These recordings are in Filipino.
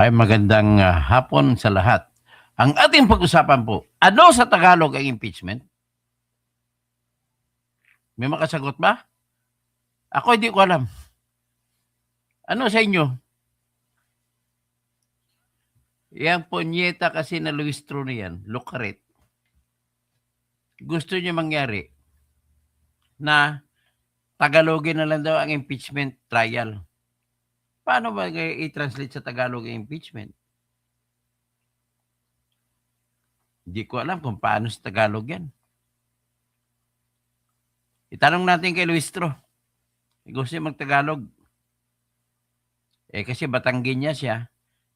Ay magandang hapon sa lahat. Ang ating pag-usapan po, ano sa Tagalog ang impeachment? May makasagot ba? Ako hindi ko alam. Ano sa inyo? Yang ponyeta kasi na Luis Truno yan, Lucaret. Gusto niya mangyari na Tagalogin na lang daw ang impeachment trial. Paano ba i-translate sa Tagalog ang impeachment? Hindi ko alam kung paano sa Tagalog yan. Itanong natin kay Luis Truno. Gusto niya mag-Tagalog. Kasi Batanggin niya siya.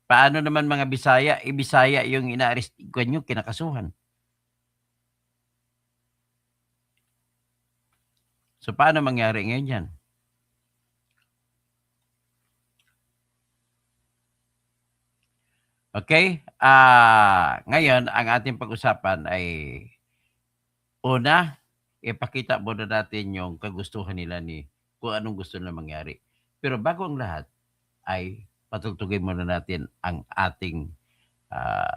Paano naman mga Bisaya? Bisaya yung ina-arrestin nyo, kinakasuhan. So, paano mangyari ngayon yan? Okay? Ngayon, ang ating pag-usapan ay una, ipakita muna natin yung kagustuhan nila ni kung anong gusto nila mangyari. Pero bago ang lahat, ay patugtugin muna natin ang ating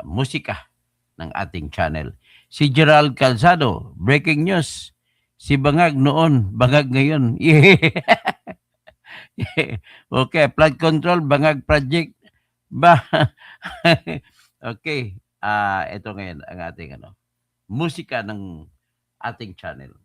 musika ng ating channel. Si Gerald Calzado, breaking news. Si Bangag noon, Bangag ngayon. Okay, flood control, Bangag project. Okay, ito ngayon ang ating musika ng ating channel.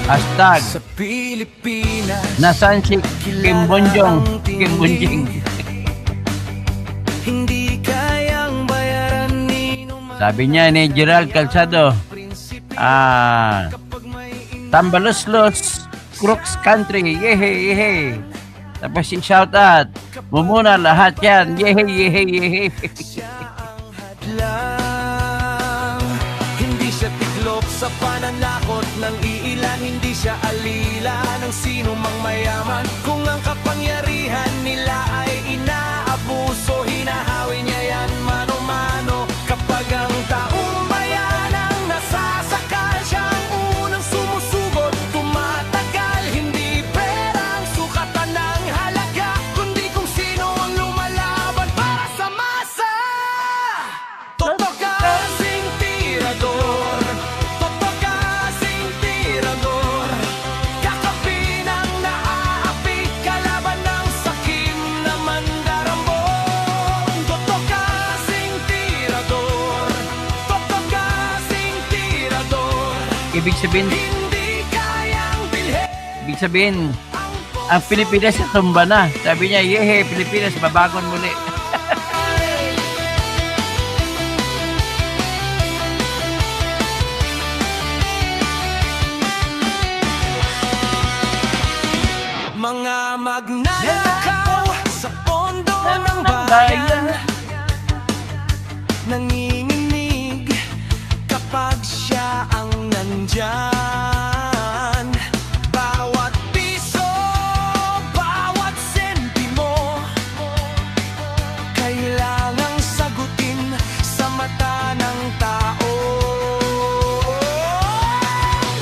Hashtag sa Pilipinas, nasaan si Kim Bonjong? Kim Bonjing. Hindi kayang bayaran ni Sabi niya ni Gerald Calzado, Tambaloslos, Crooks Country, yehe, yehe. Tapos si shout out, mumuna lahat yan, yehe, yehe, yehe. hadlang. Hindi siya tiklop sa pananakot ng iilan, hindi siya alila ng sino mang mayaman. Kung ang kapangyarihan nila ay inaabuso, hinahawi niya yan mano-mano. Kapag ang taong bayan ang nasasakal, siya ang unang sumusugot, tumatagal. Hindi perang sukatan ng halaga, kundi kung sino ang lumalaban para sa masa. Toto kasing tirador, toto kasing tirador, kakapin ang naaapi, kalaban ng sakim na mandarambong. Toto kasing tirador, toto kasing tirador, Ibig sabihin, hindi kayang bilhin ibig sabihin, ang ang Pilipinas sa tumba na. Sabi niya, yehe, Pilipinas, babagon muli. mga magnanakaw sa pondo ng bayan, nanginginig kapag siya ang nandyan. Bawat piso, bawat sentimo, kailangang sagutin sa mata ng tao.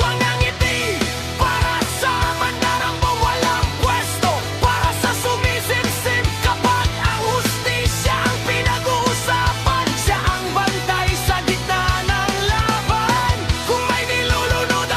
Huwag nang ngiti para sa mandarambong walang pwesto, para sa sumisimsim kapag ang hustisya ang pinag-uusapan. Siya ang bantay sa gitna ng laban. Kung may nilulunod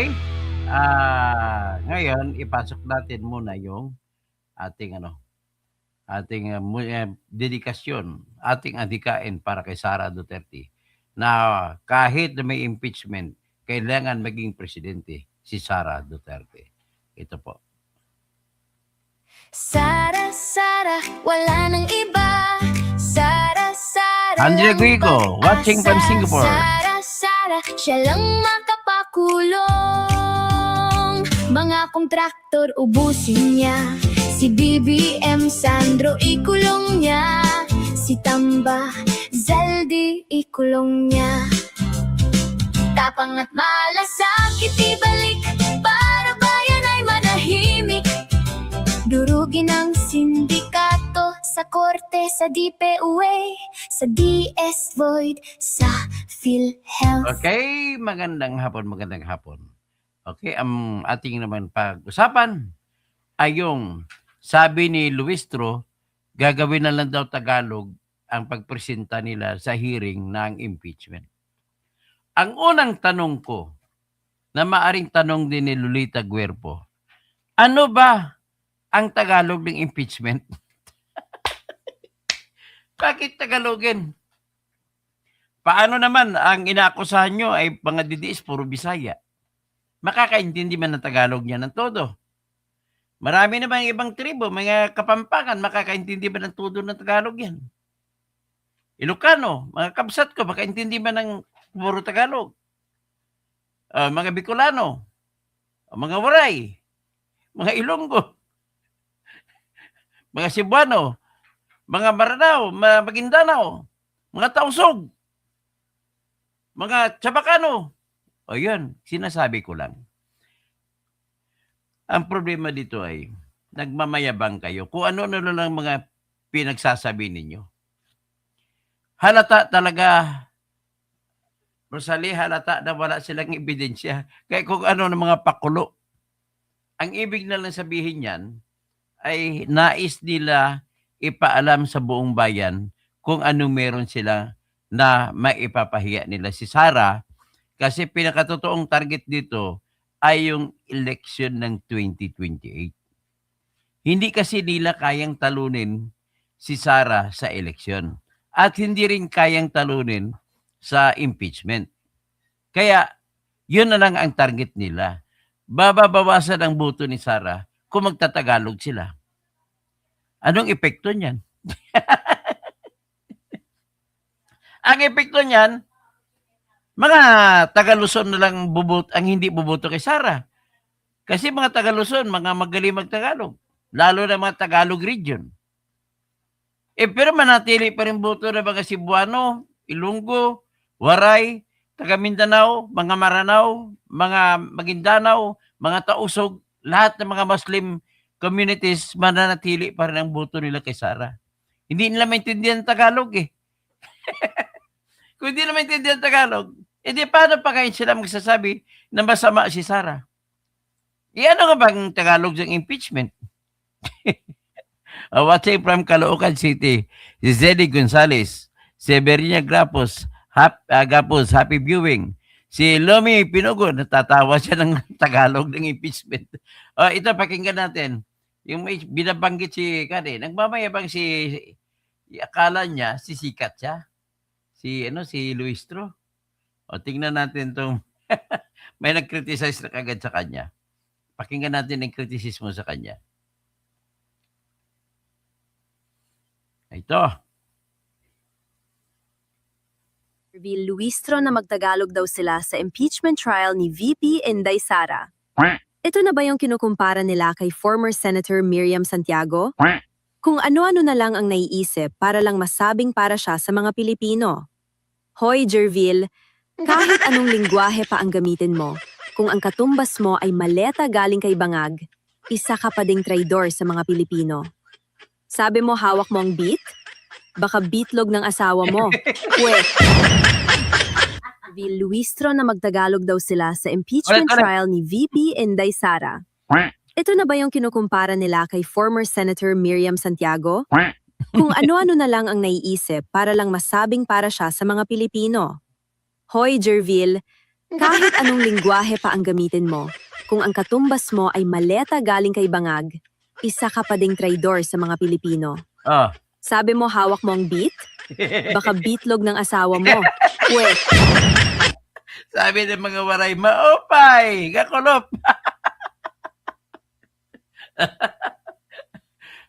Okay? Ngayon, ipasok natin muna yung ating dedikasyon, ating adhikain para kay Sara Duterte na kahit na may impeachment, kailangan maging presidente si Sara Duterte. Ito po. Sara, Sara, wala nang iba. Sara, Sara, Andrea lang Guigo, watching from pag-asa. Singapore. Sara, Sara, siya lang makapakulong. Mga kontraktor ubusin niya. Si BBM Sandro ikulong niya. Si Tamba Zaldi ikulong niya. Tapang at malasakit ibalik para bayan ay manahimik. Durugin ang sindikato sa korte, sa DPUA, sa DS Void, sa PhilHealth. Okay, magandang hapon. Okay, ang ating naman pag-usapan ay yung sabi ni Luistro, gagawin na lang daw Tagalog ang pagpresenta nila sa hearing ng impeachment. Ang unang tanong ko, na maaring tanong din ni Lolita Guerpo, ano ba ang Tagalog ng impeachment? Bakit Tagalogin? Paano naman ang inaakusahan nyo ay mga didiis puro Bisaya? Makakaintindi man ng Tagalog niya ng todo. Marami naman ibang tribo, mga Kapampangan, makakaintindi ba ng todo ng Tagalog yan? Ilocano, mga kabsat ko, makaintindi ba ng puro Tagalog? Mga Bicolano, mga Waray, mga Ilonggo, mga Cebuano, mga Maranao, mga Maguindanao, mga Tausog, mga Chabacano. O yun, sinasabi ko lang. Ang problema dito ay nagmamayabang kayo kung ano-ano lang mga pinagsasabi ninyo. Halata talaga, Rosalie, halata na wala silang ebidensya. Kaya kung ano ng mga pakulo. Ang ibig na lang sabihin yan ay nais nila ipaalam sa buong bayan kung ano meron sila na maipapahiya nila si Sara kasi pinakatotoong target dito ay yung election ng 2028. Hindi kasi nila kayang talunin si Sara sa eleksyon at hindi rin kayang talunin sa impeachment. Kaya yun na lang ang target nila. Bababawasan ang boto ni Sara kung magtatagalog sila. Anong epekto niyan? Ang epekto niyan, mga Taga-Luzon na lang ang hindi buboto kay Sara. Kasi mga Taga-Luzon, mga magaling magtagalog. Lalo na mga Tagalog region. Pero manatili pa rin boto ng mga Cebuano, Ilonggo, Waray, taga Mindanao, mga Maranao, mga Maguindanao, mga Tausog, lahat ng mga Muslim communities mananatili pa rin ang boto nila kay Sara. Hindi nila maintindihan Tagalog eh. Kung hindi na maintindihan Tagalog, edi paano pa kayo sila magsasabi na masama si Sara? Ano nga bang Tagalog ng impeachment? Watching from Caloocan City, si Zeddy Gonzalez, si Bernia Gapos, happy viewing. Si Lomi Pinugo, natatawa siya ng Tagalog ng impeachment. Ito, pakinggan natin. Yung may binabanggit si Kade, nagmamayabang akala niya, sikat siya. Si Luistro. Tingnan natin itong, may nag-criticize na kagad sa kanya. Pakinggan natin ang kritisismo sa kanya. Ito. Reveal Luistro na magtagalog daw sila sa impeachment trial ni VP Inday Sara. Ito na ba yung kinukumpara nila kay former Senator Miriam Santiago? Kung ano-ano na lang ang naiisip para lang masabing para siya sa mga Pilipino. Hoy, Jervil, kahit anong lingwahe pa ang gamitin mo, kung ang katumbas mo ay maleta galing kay Bangag, isa ka pa ding traidor sa mga Pilipino. Sabi mo hawak mo ang beat? Baka beatlog ng asawa mo. Pwet. Reveal Luistro na magtagalog daw sila sa impeachment trial ni VP Inday Sara. Ito na ba yung kinukumpara nila kay former Senator Miriam Santiago? Kung ano-ano na lang ang naiisip para lang masabing para siya sa mga Pilipino. Hoy, Jervil, Kahit anong lingwahe pa ang gamitin mo, kung ang katumbas mo ay maleta galing kay Bangag, isa ka pa ding traidor sa mga Pilipino. Oh. Sabi mo hawak mo ang beat? Baka beatlog ng asawa mo. Pwet. Sabi ng mga waray, maupay, gakulop.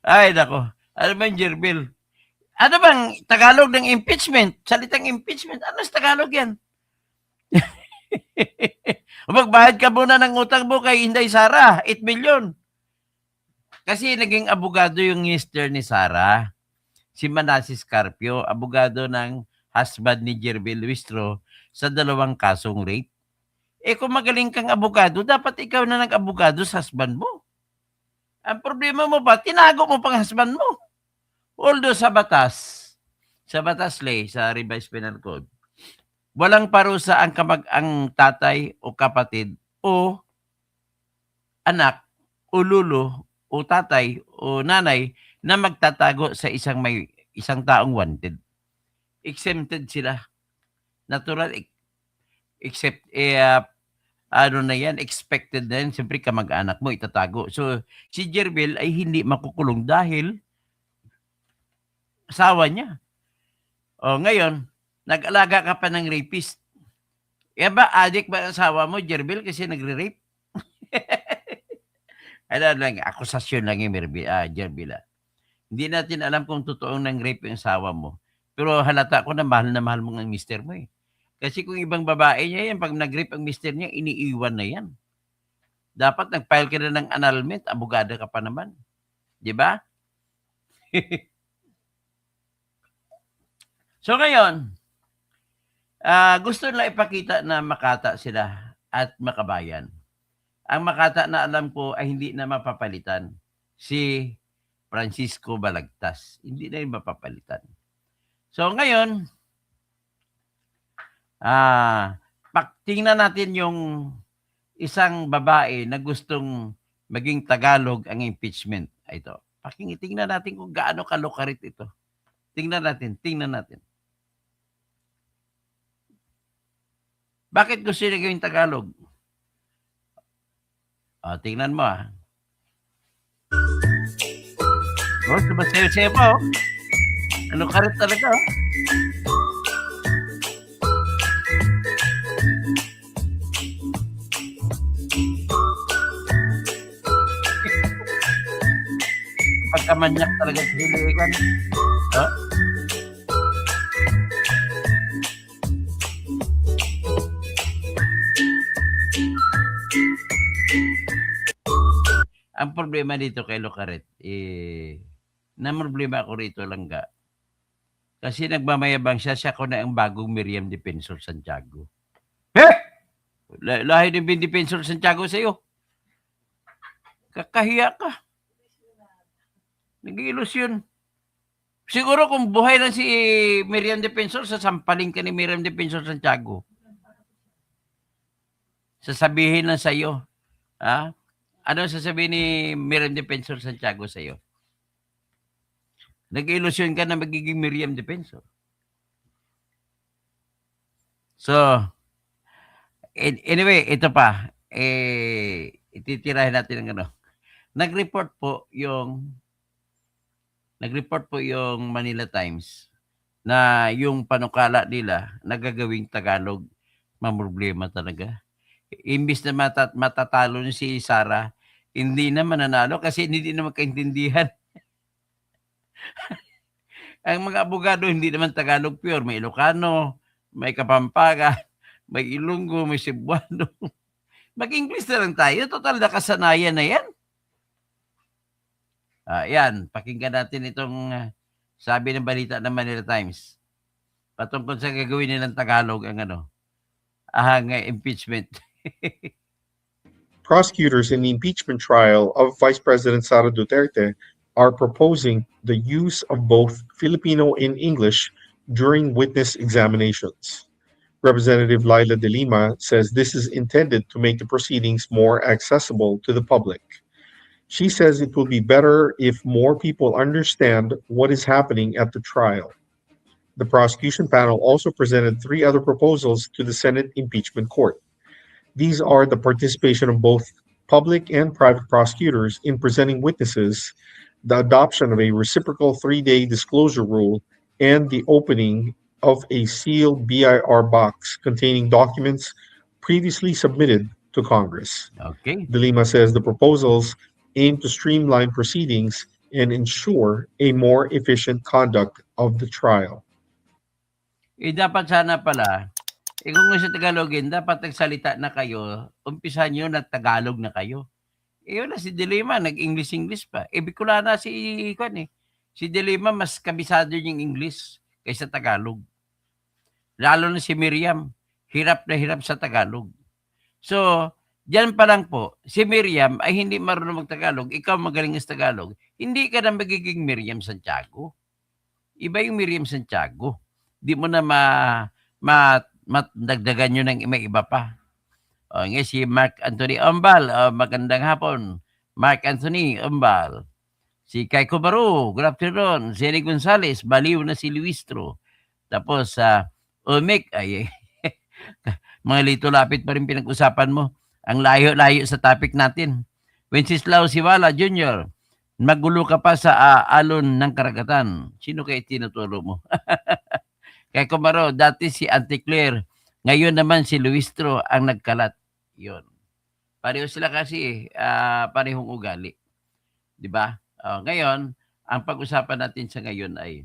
Ay, nako. Ano ba yung Jerbil? Ano bang Tagalog ng impeachment? Salitang impeachment. Ano sa Tagalog yan? Magbayad ka muna ng utang mo kay Inday Sara, 8 million. Kasi naging abogado yung mister ni Sara, si Manasseh Carpio, abogado ng husband ni Jerbil Luistro sa 2 kasong rape. Eh kung magaling kang abogado, dapat ikaw na nag-abogado sa husband mo. Ang problema mo ba, tinago mo pang husband mo. Although sa batas lay, sa Revised Penal Code, walang parusa ang ang tatay o kapatid o anak o lulo o tatay o nanay na magtatago sa isang taong wanted. Exempted sila. Natural, except ano na yan, expected na yan, siyempre kamag-anak mo itatago. So, si Jerbil ay hindi makukulong dahil asawa niya. O, ngayon, nag-alaga ka pa ng rapist. Eh ba, adik ba ang asawa mo, Jerbil, kasi nagre-rape? Ano lang, akusasyon lang yung Jerbil. Hindi natin alam kung totoong nang-rape yung asawa mo. Pero halata ko na mahal mo ang mister mo eh. Kasi kung ibang babae niya yan, pag nag-rape ang mister niya, iniiwan na yan. Dapat nag-file ka na ng annulment, abogada ka pa naman. Di ba? So ngayon, gusto nila ipakita na makata sila at makabayan. Ang makata na alam ko ay hindi na mapapalitan. Si Francisco Balagtas. Hindi na yung mapapalitan. So ngayon, tingnan natin yung isang babae na gustong maging Tagalog ang impeachment. Ito. Tingnan natin kung gaano kalukarit ito. Tingnan natin. Bakit gusto niya gawing Tagalog? Tingnan mo sumasayo-sayo pa Ano karit talaga Pagkamanyak talaga sa hiligan. Ang problema dito kay Lucaret, na problema ako rito langga. Kasi nagmamayabang siya ko na ang bagong Miriam Defensor Santiago. Lahi ng Defensor Santiago sa'yo. Kakahiya ka. Nag-ilusyon. Siguro kung buhay lang si Miriam Defensor, sasampaling ka ni Miriam Defensor Santiago. Sasabihin lang sa'yo. Ano sasabihin ni Miriam Defensor Santiago sa'yo? Nag-ilusyon ka na magiging Miriam Defensor. So, anyway, ito pa. Ititirahin natin ng Nag-report po yung Manila Times na yung panukala nila nagagawing Tagalog, mamroblema talaga. Imbis na matatalo ni si Sara, hindi na mananalo kasi hindi na magkaintindihan. Ang mga abogado hindi naman Tagalog pure, may Ilocano, may Kapampangan, may Ilonggo, may Cebuano. Mag-English na lang tayo, total nakasanayan na yan. Yan, pakinggan natin itong sabi ng balita ng Manila Times. Patungkol sa gagawin nilang Tagalog ang impeachment. Prosecutors in the impeachment trial of Vice President Sara Duterte are proposing the use of both Filipino and English during witness examinations. Representative Laila De Lima says this is intended to make the proceedings more accessible to the public. She says it will be better if more people understand what is happening at the trial. The prosecution panel also presented 3 other proposals to the Senate impeachment court. These are the participation of both public and private prosecutors in presenting witnesses, the adoption of a reciprocal 3-day disclosure rule, and the opening of a sealed BIR box containing documents previously submitted to Congress. Okay. De Lima says the proposals aim to streamline proceedings and ensure a more efficient conduct of the trial. Dapat sana pala, kung sa Tagalogin, dapat nagsalita na kayo, umpisa nyo na Tagalog na kayo. Wala, si De Lima, nag-English-English pa. Bicolana si Kwan eh. Si De Lima, mas kabisado yung English kaysa Tagalog. Lalo na si Miriam, hirap na hirap sa Tagalog. So, diyan pa lang po, si Miriam ay hindi marunong mag-Tagalog, ikaw magaling sa Tagalog, hindi ka na magiging Miriam Santiago. Iba yung Miriam Santiago. Di mo na madagdagan nyo ng iba pa. Ngayon si Mark Anthony Umbal, magandang hapon. Mark Anthony Umbal. Si Kai Kubaru, good afternoon. Si Eri Gonzales, baliw na si Luistro. Tapos Omek, ay mga lito-lapit pa rin pinag-usapan mo. Ang layo-layo sa topic natin. Wenceslao Siwala Jr., magulo ka pa sa alon ng karagatan. Sino kayo tinuturo mo? Kay Kumaro, dati si Auntie Claire, ngayon naman si Luistro ang nagkalat. Yun. Pareho sila kasi, parehong ugali. Di ba? Ngayon, ang pag-usapan natin sa ngayon ay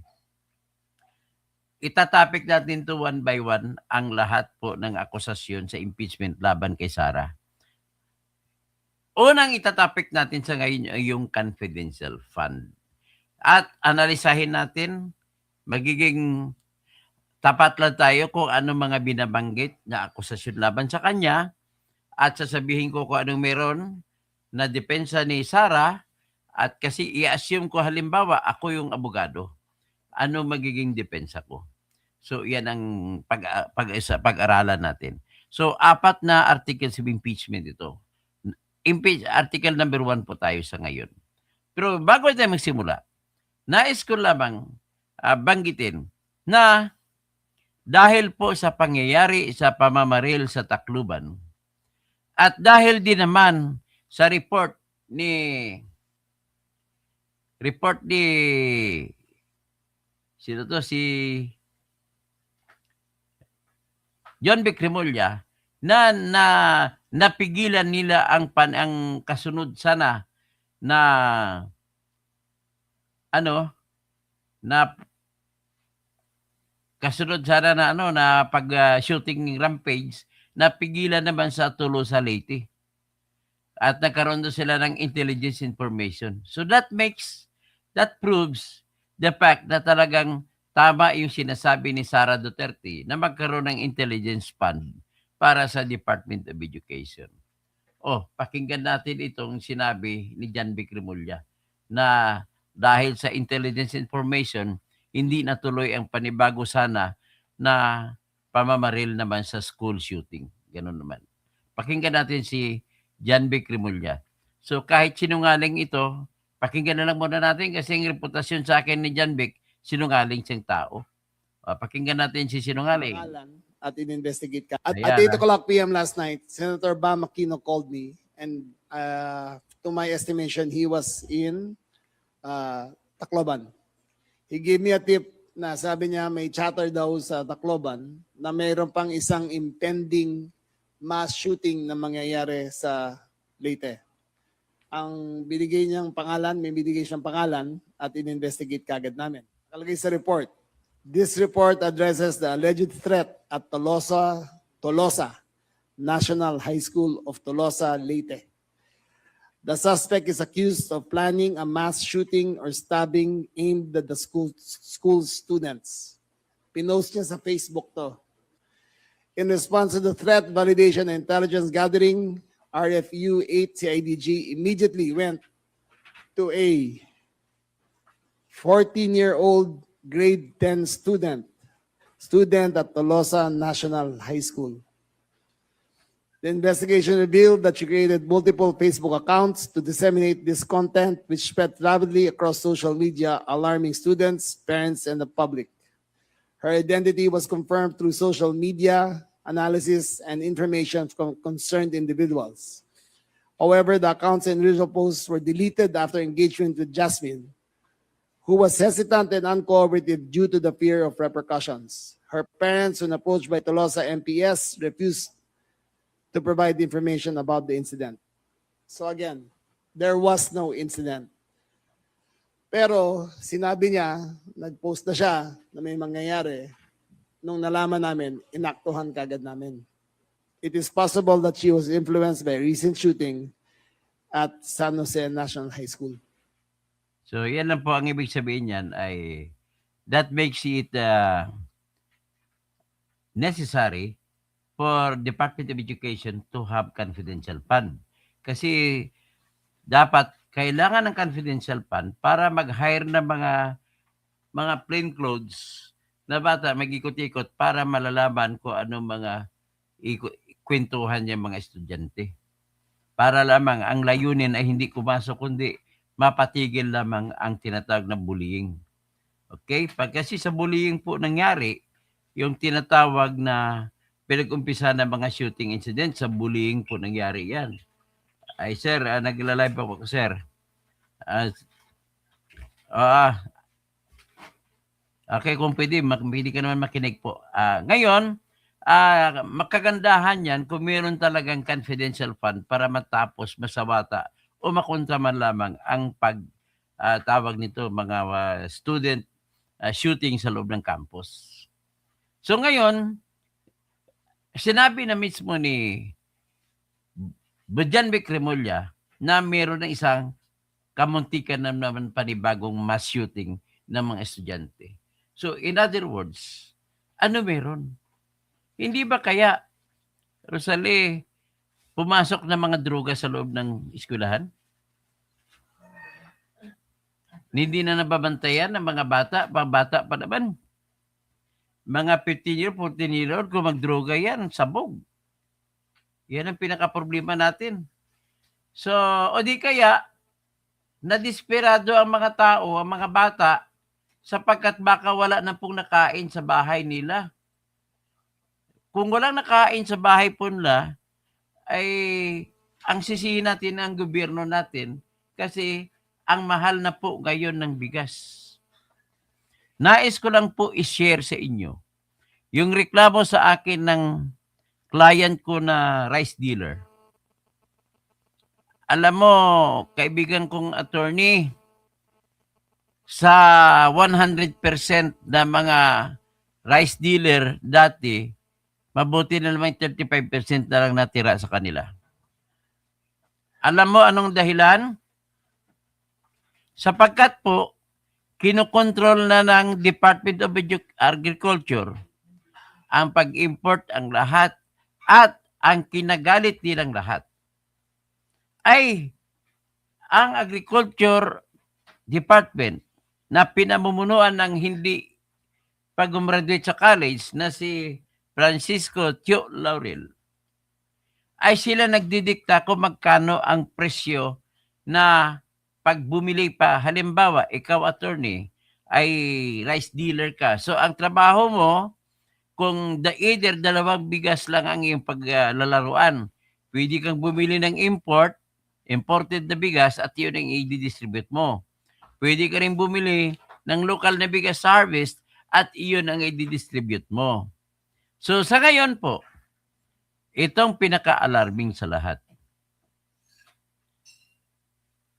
itatapik natin to one by one ang lahat po ng akusasyon sa impeachment laban kay Sara. Unang itatapik natin sa ngayon ay yung confidential fund. At analisahin natin, magiging tapat lang tayo kung ano mga binabanggit na akusasyon laban sa kanya at sasabihin ko kung anong meron na depensa ni Sara at kasi i-assume ko halimbawa ako yung abogado. Ano magiging depensa ko? So, yan ang pag-aralan natin. So, 4 na articles of impeachment ito. Article number 1 po tayo sa ngayon. Pero bago tayo magsimula, nais ko lamang banggitin na dahil po sa pangyayari sa pamamaril sa Tacloban at dahil din naman sa report ni sino to, si John B. Cremulya na napigilan nila ang kasunod sana na kasunod sana na pag-shooting rampage, napigilan naman sa Tolosa Leyte. At nagkaroon doon sila ng intelligence information. So that proves the fact na talagang tama yung sinasabi ni Sara Duterte na magkaroon ng intelligence fund para sa Department of Education. Pakinggan natin itong sinabi ni John B. Cremulya na dahil sa intelligence information, hindi natuloy ang panibago sana na pamamaril naman sa school shooting. Ganun naman. Pakinggan natin si John B. Cremulya. So kahit sinungaling ito, pakinggan na lang muna natin kasi ang reputasyon sa akin ni John B. sinungaling siyang tao. Pakinggan natin si sinungaling. At in-investigate ka. At Ayan, 8 o'clock p.m. last night, Senator Bam Aquino called me and to my estimation, he was in Tacloban. He gave me a tip na sabi niya may chatter daw sa Tacloban na mayroon pang isang impending mass shooting na mangyayari sa Leyte. Ang binigay niyang pangalan, may binigay siyang pangalan at in-investigate kagad namin. Nakalagay sa report. This report addresses the alleged threat at Tolosa National High School of Tolosa, Leyte. The suspect is accused of planning a mass shooting or stabbing aimed at the school students. Pinost niya sa Facebook to. In response to the threat, validation, and intelligence gathering, RFU 8 CIDG immediately went to a 14-year-old grade 10 student at Tolosa National High School. The investigation revealed that she created multiple Facebook accounts to disseminate this content, which spread rapidly across social media, alarming students, parents, and the public. Her identity was confirmed through social media analysis, and information from concerned individuals. However, the accounts and individual posts were deleted after engagement with Jasmine, who was hesitant and uncooperative due to the fear of repercussions. Her parents, when approached by Tolosa MPS, refused to provide information about the incident. So again, there was no incident. Pero sinabi niya, nag-post na siya na may mangyayari. Nung nalaman namin, inaktuhan kagad namin. It is possible that she was influenced by a recent shooting at San Jose National High School. So yan lang po ang ibig sabihin niyan ay that makes it necessary for Department of Education to have confidential fund. Kasi dapat kailangan ng confidential fund para mag-hire ng mga plain clothes na bata mag-ikot-ikot para malalaman kung anong mga kwentuhan niya mga estudyante. Para lamang ang layunin ay hindi kumasok kundi mapatigil lamang ang tinatawag na bullying. Okay? Pag kasi sa bullying po nangyari, yung tinatawag na pinag-umpisa ng mga shooting incident, sa bullying po nangyari yan. Ay sir, nagla-live ako sir. Okay, kung pwede ka naman makinig po. Ngayon, makagandahan yan kung meron talagang confidential fund para matapos masawata o makontra man lamang ang tawag nito mga student shooting sa loob ng campus. So ngayon, sinabi na mismo ni Bujanvic Remulla na meron ng isang kamuntikan na naman panibagong mass shooting ng mga estudyante. So in other words, ano meron? Hindi ba kaya, Rosalie, pumasok na mga droga sa loob ng eskwelahan? Hindi na nababantayan ng mga bata pa naman. Mga 15-year, 14-year-old, kung magdroga yan, sabog. Yan ang pinaka-problema natin. So, o di kaya, nadisperado ang mga tao, ang mga bata, sapagkat baka wala na pong nakain sa bahay nila. Kung walang nakain sa bahay po nila, ay ang sisihin natin ang gobyerno natin kasi ang mahal na po ngayon ng bigas. Nais ko lang po i-share sa inyo yung reklamo sa akin ng client ko na rice dealer. Alam mo, kaibigan kong attorney, sa 100% na mga rice dealer dati, mabuti na naman 35% na lang natira sa kanila. Alam mo anong dahilan? Sapagkat po, kinokontrol na ng Department of Agriculture ang pag-import ang lahat at ang kinagalit nilang lahat ay ang Agriculture Department na pinamumunuan ng hindi pag-graduate sa college na si Francisco Tio Laurel, ay sila nagdidikta kung magkano ang presyo na pag bumili pa. Halimbawa, ikaw attorney, ay rice dealer ka. So, ang trabaho mo, kung either dalawang bigas lang ang iyong paglalaruan, pwede kang bumili ng imported na bigas at yun ang i-distribute mo. Pwede ka rin bumili ng local na bigas harvest at iyon ang i-distribute mo. So sa ngayon po, itong pinaka-alarming sa lahat.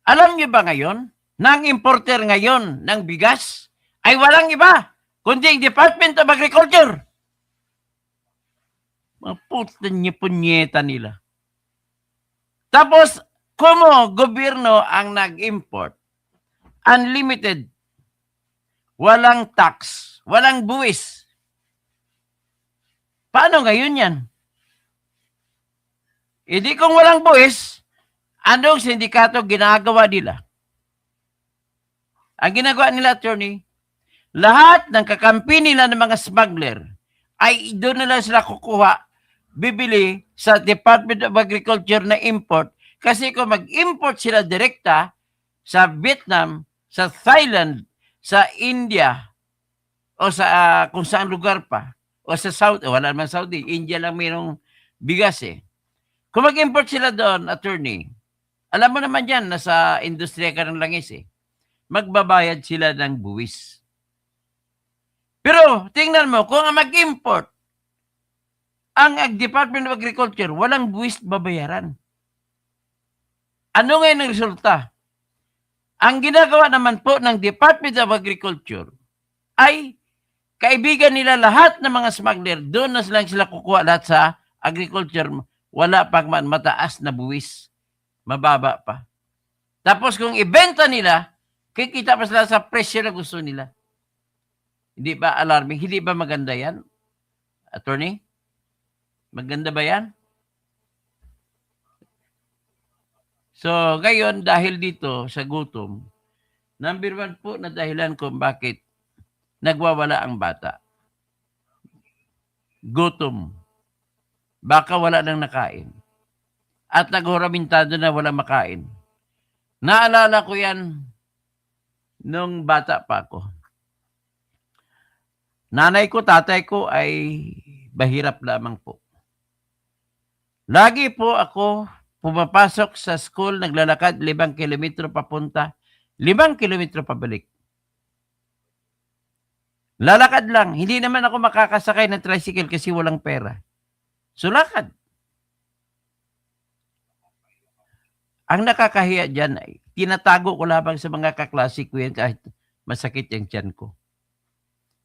Alam niyo ba ngayon, ng importer ngayon ng bigas ay walang iba, kundi ang Department of Agriculture. Maputan niyo punyeta nila. Tapos, kumo gobyerno ang nag-import, unlimited, walang tax, walang buwis. Paano ngayon yan? Hindi kung walang buwis, anong sindikato ginagawa nila? Ang ginagawa nila, attorney, lahat ng kakampi nila ng mga smuggler ay doon nila sila kukuha, bibili sa Department of Agriculture na import. Kasi kung mag-import sila direkta sa Vietnam, sa Thailand, sa India, o sa kung saan lugar pa, O sa Saudi, wala naman Saudi, India lang mayroong bigas eh. Kung mag-import sila doon, attorney, alam mo naman yan, nasa industriya ka ng langis eh. Magbabayad sila ng buwis. Pero, tingnan mo, kung ang mag-import, ang Department of Agriculture, walang buwis babayaran. Ano ngayon ang resulta? Ang ginagawa naman po ng Department of Agriculture ay kaibigan nila lahat ng mga smuggler. Doon na sila kukuha lahat sa agriculture. Wala pang mataas na buwis. Mababa pa. Tapos kung ibenta nila, kikita pa sila sa presyo na gusto nila. Hindi ba alarming? Hindi ba maganda yan? Attorney? Maganda ba yan? So, ngayon, dahil dito sa gutom, number one po na dahilan kung bakit nagwawala ang bata. Gutom. Baka wala nang nakain. At naghuramintado na wala makain. Naalala ko yan nung bata pa ako. Nanay ko, tatay ko ay bahirap lamang po. Lagi po ako pumapasok sa school, naglalakad 5 kilometro papunta, 5 kilometro pabalik. Lalakad lang. Hindi naman ako makakasakay ng tricycle kasi walang pera. So, lakad. Ang nakakahiya dyan ay tinatago ko labang sa mga kaklase ko yan kahit masakit yung tiyan ko.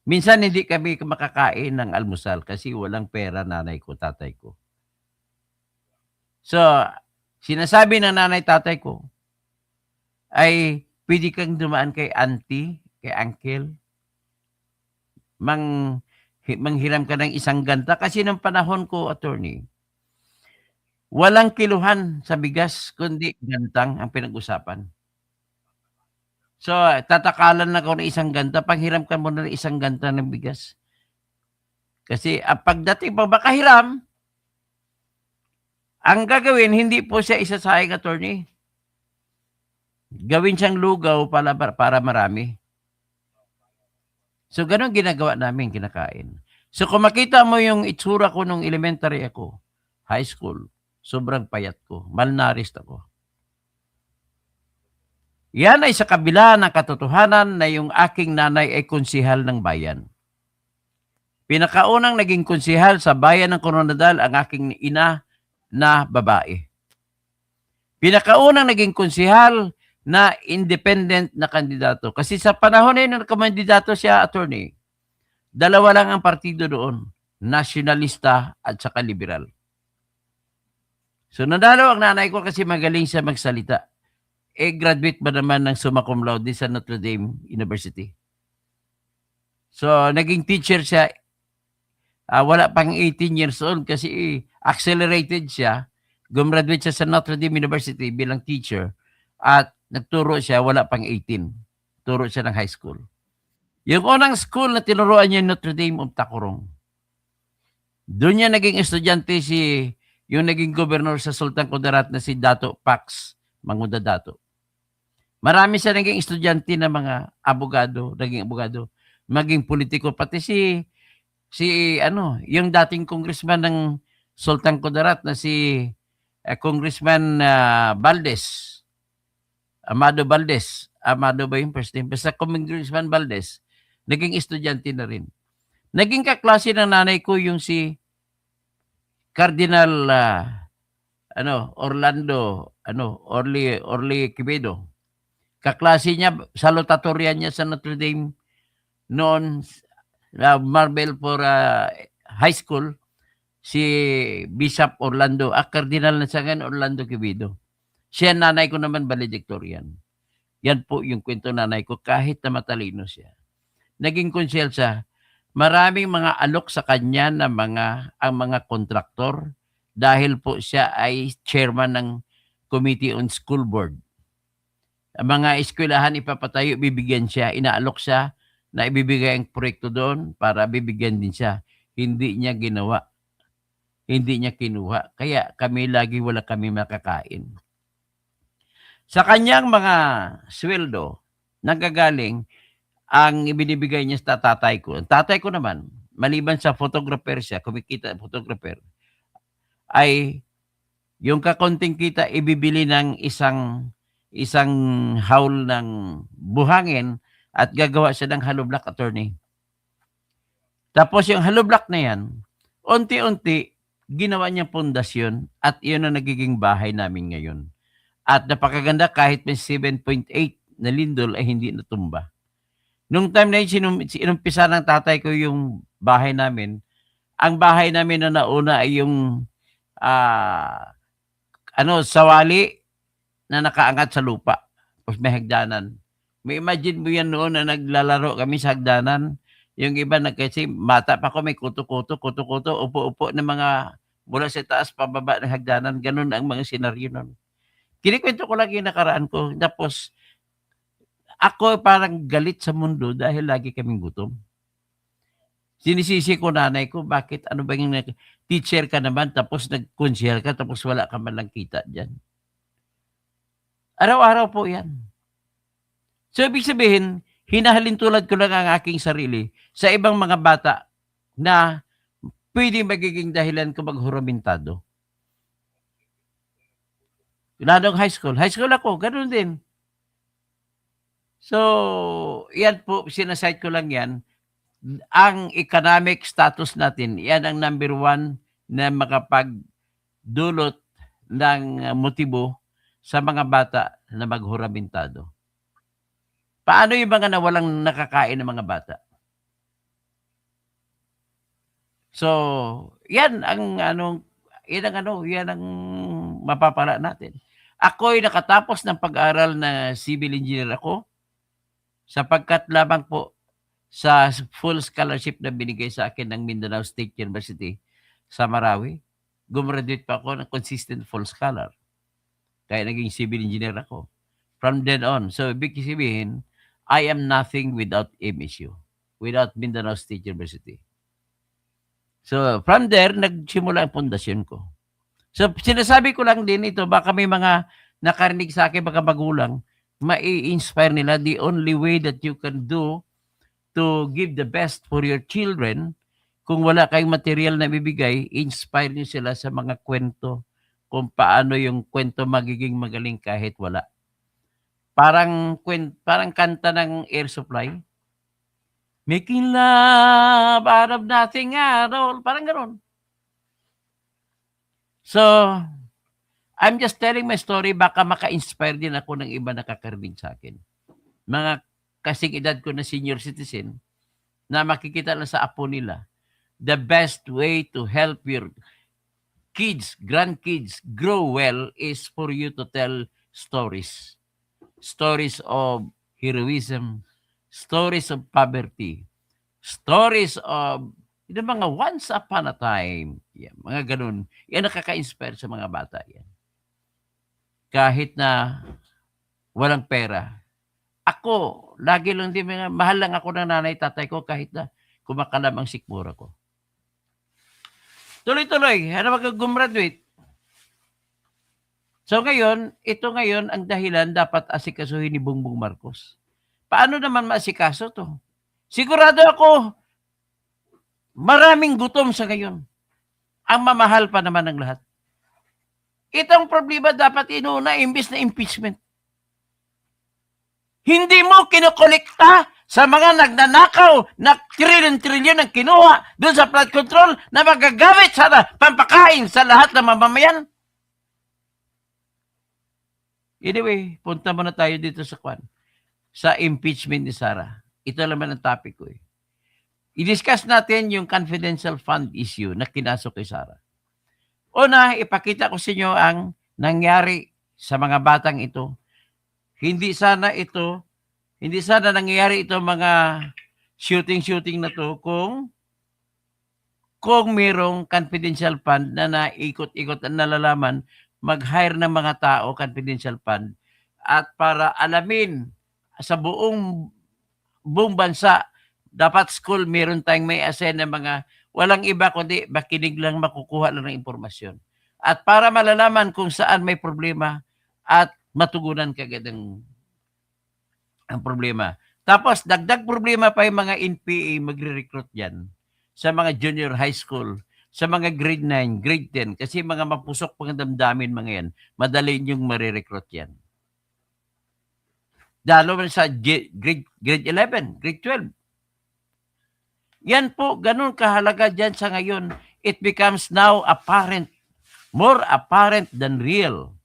Minsan hindi kami makakain ng almusal kasi walang pera nanay ko, tatay ko. So, sinasabi ng nanay, tatay ko, ay pwede kang dumaan kay auntie, kay uncle, manghiram ka ng 1 ganta. Kasi ng panahon ko, attorney, walang kiluhan sa bigas, kundi gantang ang pinag-usapan. So, tatakalan na ako ng 1 ganta, panghiram ka muna ng 1 ganta ng bigas. Kasi pagdating pa makahiram, ang gagawin, hindi po siya isasayang, attorney. Gawin siyang lugaw para marami. So, ganun ginagawa namin, kinakain. So, kung makita mo yung itsura ko nung elementary ako, high school, sobrang payat ko, malnourished ako. Yan ay sa kabila ng katotohanan na yung aking nanay ay konsihal ng bayan. Pinakaunang naging konsihal sa bayan ng Coronadal ang aking ina na babae. Pinakaunang naging konsihal na independent na kandidato. Kasi sa panahon na yun, kandidato siya, attorney, 2 lang ang partido doon, nationalista at saka liberal. So, nanalo ang nanay ko kasi magaling siya magsalita. Graduate ba naman ng summa cum laude sa Notre Dame University. So, naging teacher siya. Wala pang 18 years old kasi accelerated siya. Gumraduate siya sa Notre Dame University bilang teacher at nagturo siya, wala pang 18. Turo siya ng high school. Yung unang school na tinuruan niya Notre Dame of Tacorong. Doon niya naging estudyante yung naging gobernador sa Sultan Kudarat na si Dato Pax Manguda Dato. Marami siya naging estudyante na mga abogado, maging politiko, pati yung dating congressman ng Sultan Kudarat na si Congressman Valdez. Amado Valdez. Amado ba yung first name? Basta Congressman Valdez. Naging estudyante na rin. Naging kaklase ng nanay ko yung si Cardinal Orly Quevedo. Kaklase niya, salutatorian niya sa Notre Dame noon, Marble for high school, si Bishop Orlando, Cardinal na sa ngayon, Orlando Quevedo. Siya, nanay ko naman, valedictorian. Yan po yung kwento nanay ko, kahit na matalino siya. Naging konsyel siya. Maraming mga alok sa kanya na ang mga kontraktor dahil po siya ay chairman ng Committee on School Board. Ang mga eskwelahan ipapatayo, bibigyan siya, inaalok siya na ibibigay ang proyekto doon para bibigyan din siya. Hindi niya ginawa. Hindi niya kinuha. Kaya kami lagi wala kami makakain. Sa kanyang mga sweldo, nagagaling ang ibinibigay niya sa tatay ko. Ang tatay ko naman, maliban sa photographer siya, kumikita photographer, ay yung kakonting kita ibibili ng isang haul ng buhangin at gagawa siya ng hollow block, attorney. Tapos yung hollow block na yan, unti-unti, ginawa niya pundasyon at iyon ang nagiging bahay namin ngayon. At napakaganda kahit may 7.8 na lindol ay hindi natumba. Nung time na yun, inumpisa ng tatay ko yung bahay namin. Ang bahay namin na nauna ay yung sawali na nakaangat sa lupa. Tapos may hagdanan. May imagine mo yan noon na naglalaro kami sa hagdanan. Yung iba kasi mata pa ko, may kuto-kuto, upo-upo ng mga mula sa taas pababa ng hagdanan. Ganun ang mga senaryo noon. Kinikwento ko lang yung nakaraan ko. Tapos ako parang galit sa mundo dahil lagi kaming gutom. Sinisisi ko nanay ko, bakit ano ba yung teacher ka naman tapos nag-consiel ka tapos wala ka man lang kita dyan. Araw-araw po yan. So ibig sabihin, hinahalin tulad ko lang ang aking sarili sa ibang mga bata na pwede magiging dahilan ko maghuramentado. Lalong high school. High school ako, ganun din. So, yan po, sinasite ko lang yan. Ang economic status natin, yan ang number 1 na makapagdulot ng motibo sa mga bata na maghuramentado. Paano yung mga nawalang nakakain ng mga bata? So, yan ang mapapala natin. Ako'y nakatapos ng pag-aral na civil engineer ako sapagkat lamang po sa full scholarship na binigay sa akin ng Mindanao State University sa Marawi. Gumraduate pa ako ng consistent full scholar. Kaya naging civil engineer ako. From then on, so ibig sabihin, I am nothing without MSU, without Mindanao State University. So from there, nagsimula ang pundasyon ko. So sinasabi ko lang din ito, baka may mga nakarinig sa akin, mga magulang, mai-inspire nila. The only way that you can do to give the best for your children, kung wala kayong material na bibigay, inspire niyo sila sa mga kwento kung paano yung kwento magiging magaling kahit wala. Parang kanta ng Air Supply. Making love out of nothing at all. Parang gano'n. So, I'm just telling my story, baka maka-inspire din ako ng iba nakakarinig sa akin. Mga kasing edad ko na senior citizen, na makikita lang sa apo nila, the best way to help your kids, grandkids grow well is for you to tell stories. Stories of heroism, stories of poverty, stories of yung mga once upon a time, yan, mga ganun. Yan nakaka-inspire sa mga bata yan. Kahit na walang pera. Ako, lagi lang din, mahal lang ako ng nanay, tatay ko kahit na kumakalam ang sikmura ko. Tuloy-tuloy, ano mag-gumraduate? So ngayon, ito ngayon ang dahilan dapat asikasuhin ni Bongbong Marcos. Paano naman maasikaso to? Sigurado ako, maraming gutom sa ngayon. Ang mamahal pa naman ng lahat. Itong problema dapat inuna imbis na impeachment. Hindi mo kinokolekta sa mga nagnanakaw na trillion-trillion ang kinuha doon sa flood control na magagamit sa pampakain sa lahat ng mamamayan. Anyway, punta muna tayo dito sa impeachment ni Sara. Ito naman ang topic ko. I-discuss natin yung confidential fund issue na kinasok kay Sara. Una, ipakita ko sa inyo ang nangyari sa mga batang ito. Hindi sana nangyayari ito mga shooting na to kung mayroong confidential fund na naikot-ikot at nalalaman, mag-hire ng mga tao, confidential fund, at para alamin sa buong bansa, dapat school, meron tayong may assign ng mga walang iba kundi makinig lang, makukuha lang ng impormasyon. At para malalaman kung saan may problema at matugunan kagad ang problema. Tapos, dagdag problema pa yung mga NPA magre-recruit dyan. sa mga junior high school, sa mga grade 9, grade 10, kasi mga mapusok pang damdamin mga yan, madali niyong marirecruit yan. Lalo na sa grade 11, grade 12. Yan po, ganun kahalaga dyan sa ngayon. It becomes now apparent, more apparent than real.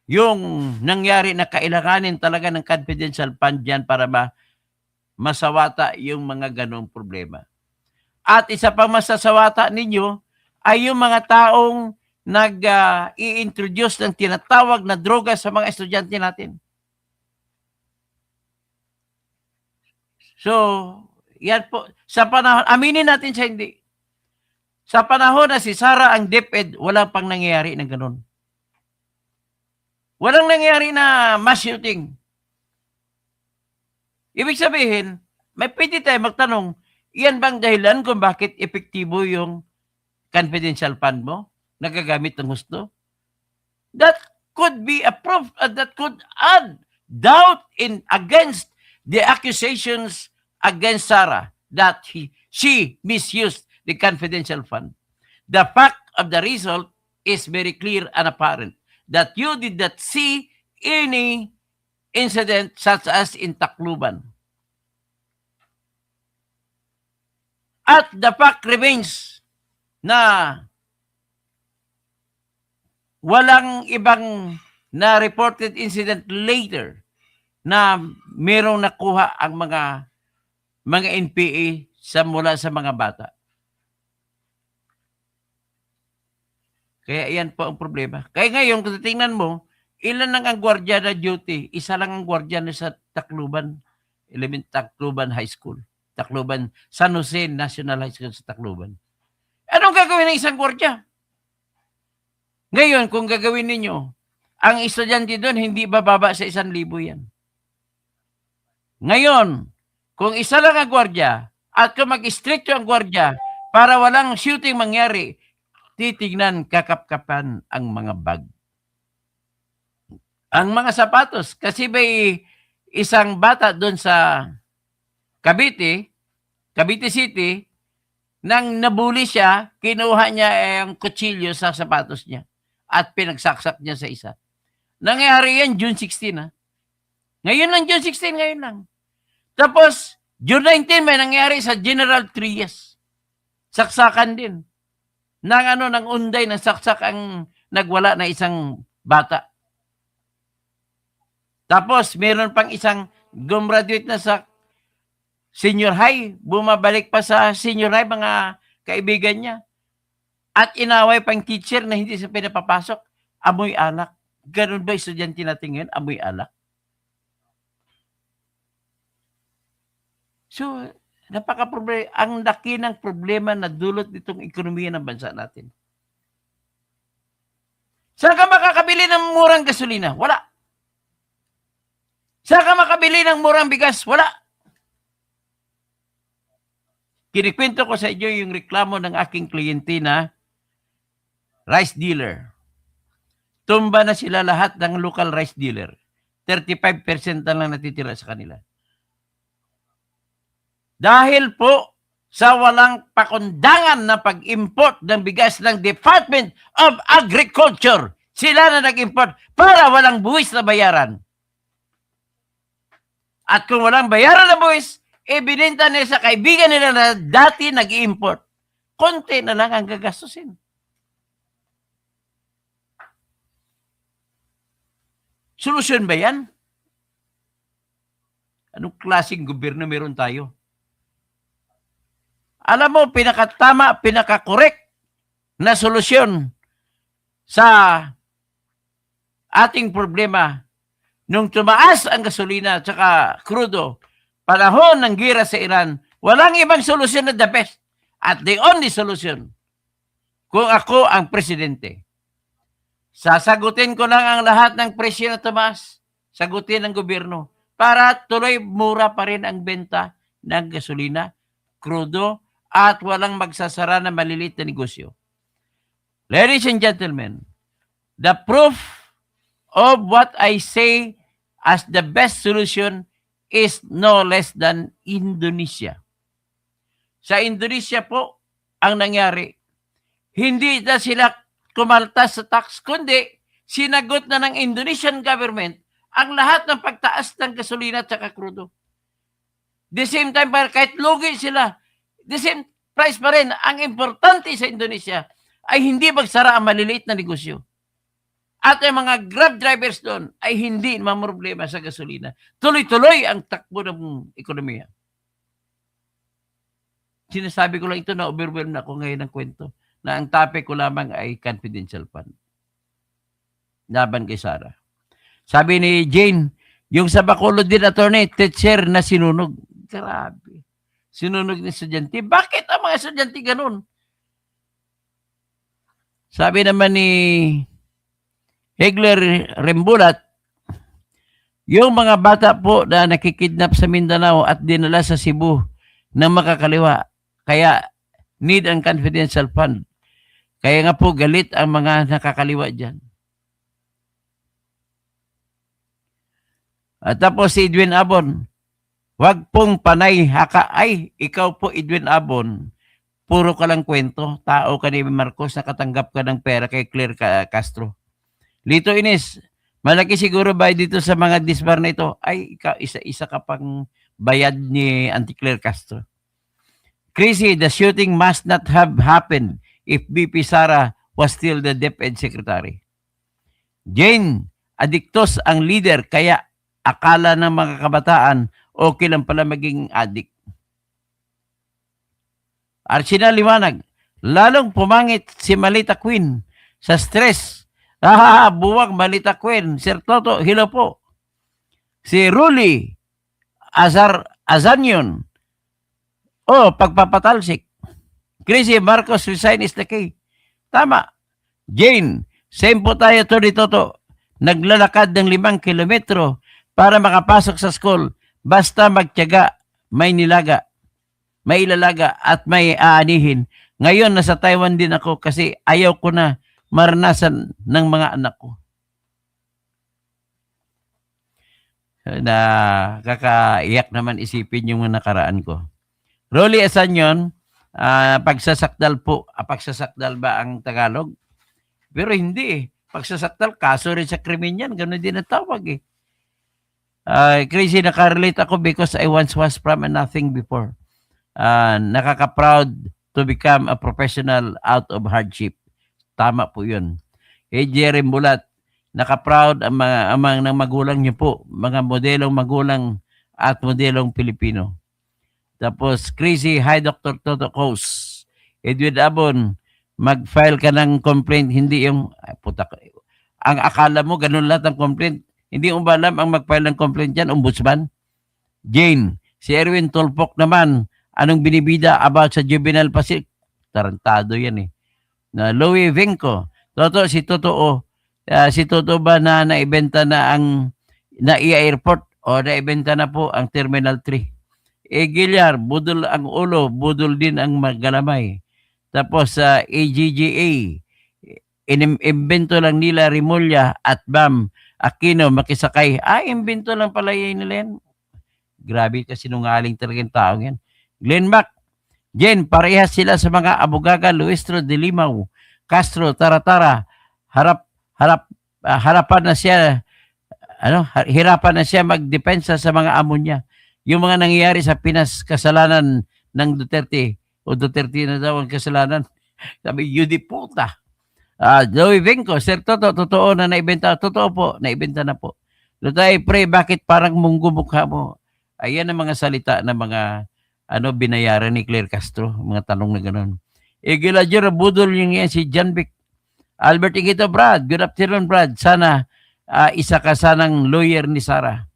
Yung nangyari na kailanganin talaga ng confidential fund dyan para masawata yung mga ganong problema. At isa pang masasawata ninyo ay yung mga taong nag-i-introduce ng tinatawag na droga sa mga estudyante natin. So, yan po. Sa panahon, aminin natin sa hindi. Sa panahon na si Sara ang DepEd, wala pang nangyayari ng ganun. Walang nangyayari na mass shooting. Ibig sabihin, may pwede tayo magtanong, iyan bang dahilan kung bakit epektibo yung confidential fund mo? Nagagamit ng gusto? That could be a proof, that could add doubt against the accusations against Sarah that she misused the confidential fund. The fact of the result is very clear and apparent that you did not see any incident such as in Tacloban. At the fact remains na walang ibang na reported incident later na merong nakuha ang mga NPA mula sa mga bata. Kaya yan po ang problema. Kaya ngayon, kung tingnan mo, ilan lang ang gwardiya na duty? Isa lang ang gwardiya na sa Tacloban, Tacloban High School. Tacloban, San Jose National High School sa Tacloban. Anong gagawin ng isang gwardiya? Ngayon, kung gagawin ninyo, ang estudyante doon, hindi bababa sa 1,000 yan. Ngayon, kung isa lang ang gwardiya, at kung mag-stricto ang gwardiya, para walang shooting mangyari, titignan kakapkapan ang mga bag. Ang mga sapatos, kasi may isang bata doon sa Cavite City, nang nabuli siya, kinuha niya ang kutsilyo sa sapatos niya at pinagsaksak niya sa isa. Nangyari yan June 16. Ngayon lang, June 16, ngayon lang. Tapos, June 19, may nangyari sa General Trias. Saksakan din. Ng unday, ng saksak ang nagwala na isang bata. Tapos, meron pang isang gumraduate na sa senior high, bumabalik pa sa senior high, mga kaibigan niya. At inaway pang teacher na hindi siya pinapapasok. Amoy alak. Ganun ba estudyante natin ngayon? Amoy alak. So, napaka-problema. Ang laki ng problema na dulot nitong ekonomiya ng bansa natin. Saan ka makakabili ng murang gasolina? Wala. Saan ka makabili ng murang bigas? Wala. Kinikwento ko sa inyo yung reklamo ng aking kliyente na rice dealer. Tumba na sila lahat ng local rice dealer. 35% na lang natitira sa kanila. Dahil po sa walang pakundangan na pag-import ng bigas ng Department of Agriculture, sila na nag-import para walang buwis na bayaran. At kung walang bayaran na buwis, ibininta nila sa kaibigan nila na dati nag-i-import. Konti na lang ang gagastusin. Solusyon ba yan? Anong klaseng gobyerno meron tayo? Alam mo, pinakatama, pinakakorek na solusyon sa ating problema nung tumaas ang gasolina at saka krudo, panahon ng gira sa Iran, walang ibang solusyon na the best at the only solution. Kung ako ang presidente, sasagutin ko lang ang lahat ng presyo na tumaas, sagutin ng gobyerno para tuloy mura pa rin ang benta ng gasolina, krudo, at walang magsasara na maliliit na negosyo. Ladies and gentlemen, the proof of what I say as the best solution is no less than Indonesia. Sa Indonesia po, ang nangyari, hindi na sila kumaltas sa tax, kundi sinagot na ng Indonesian government ang lahat ng pagtaas ng gasolina at saka krudo. The same time, kahit lugi sila, the same price pa rin. Ang importante sa Indonesia ay hindi magsara ang maliliit na negosyo. At ang mga Grab drivers doon ay hindi mamroblema sa gasolina. Tuloy-tuloy ang takbo ng ekonomiya. Sinasabi ko lang ito na overwhelmed na ako ngayon ng kwento na ang topic ko lamang ay confidential fund. Laban kay Sara. Sabi ni Jane, yung sa Bacolod din attorney, teacher na sinunog. Grabe. Sinunog ng estudyante. Bakit ang mga estudyante ganun? Sabi naman ni Hegler Rembulat, yung mga bata po na nakikidnap sa Mindanao at dinala sa Cebu ng makakaliwa, kaya need ang confidential fund. Kaya nga po galit ang mga nakakaliwa dyan. At tapos si Edwin Abon, wag pong panay haka. Ay, ikaw po Edwin Abon, puro ka lang kwento. Tao ka ni Marcos, nakatanggap ka ng pera kay Claire Castro. Lito Ines, malaki siguro ba dito sa mga disbar na ito? Ay, isa ka pang bayad ni Auntie Claire Castro. Chrissy, the shooting must not have happened if BP Sara was still the DepEd Secretary. Jane, adiktos ang leader kaya akala ng mga kabataan okay lang pala maging adik. Archina Liwanag, lalong pumangit si Malita Queen sa stress. Buwag Malita Queen. Sir Toto, hello po. Si Ruli Azanyon. Pagpapatalsik. Chrissy Marcos resign is the key. Tama. Jane, same po tayo to ni Toto. Naglalakad ng 5 kilometro para makapasok sa school. Basta magtiyaga, may nilaga, may ilalaga at may aanihin. Ngayon, nasa Taiwan din ako kasi ayaw ko na maranasan ng mga anak ko. Na kakaiyak naman isipin yung nakaraan ko. Rolly Asanyon, pagsasakdal po. Pagsasakdal ba ang Tagalog? Pero hindi eh. Pagsasakdal, kaso rin sa krimen yan. Ganun din ang tawag eh. Crazy, nakarelate ako because I once was from a nothing before. Nakaka-proud to become a professional out of hardship. Tama po yun. Jerry Mulat, naka-proud ang mga magulang niyo po, mga modelong magulang at modelong Pilipino. Tapos, Crazy, hi Dr. Toto Cos. Edwin Abon, mag-file ka ng complaint, hindi yung, ang akala mo, ganun lahat ang complaint. Hindi mo ba alam ang mag-file ng complaint dyan, ombudsman? Jane, si Erwin Tolpok naman, anong binibida about sa juvenile pasik? Tarantado yan eh. Na Louie Venco, Toto, si Toto ba na naibenta na ang airport o naibenta na po ang Terminal 3? Gilyar, budol ang ulo, budol din ang magalamay. Tapos sa AGGA, imbento lang nila Rimulya at Bam Aquino makisakay. Imbento lang pala yun nila yan. Grabe ka, sinungaling talagang tao yan. Glenn Mac, Jen, parehas sila sa mga abogaga Luistro de Limao, Castro, Taratara, hirapan na siya magdepensa sa mga amo niya. Yung mga nangyayari sa Pinas, kasalanan ng Duterte, o Duterte na daw ang kasalanan. Sabi, yudi puta. Joey Venco, Sir Toto, totoo na naibenta. Totoo po, naibenta na po. Lutay, pre, bakit parang munggo mukha mo? Ayan ang mga salita ng mga binayaran ni Claire Castro, mga tanong na gano'n. Giladjura, budol yung yan si John Vic. Albert Igito, Brad. Good afternoon, Brad. Sana isa ka sanang lawyer ni Sara.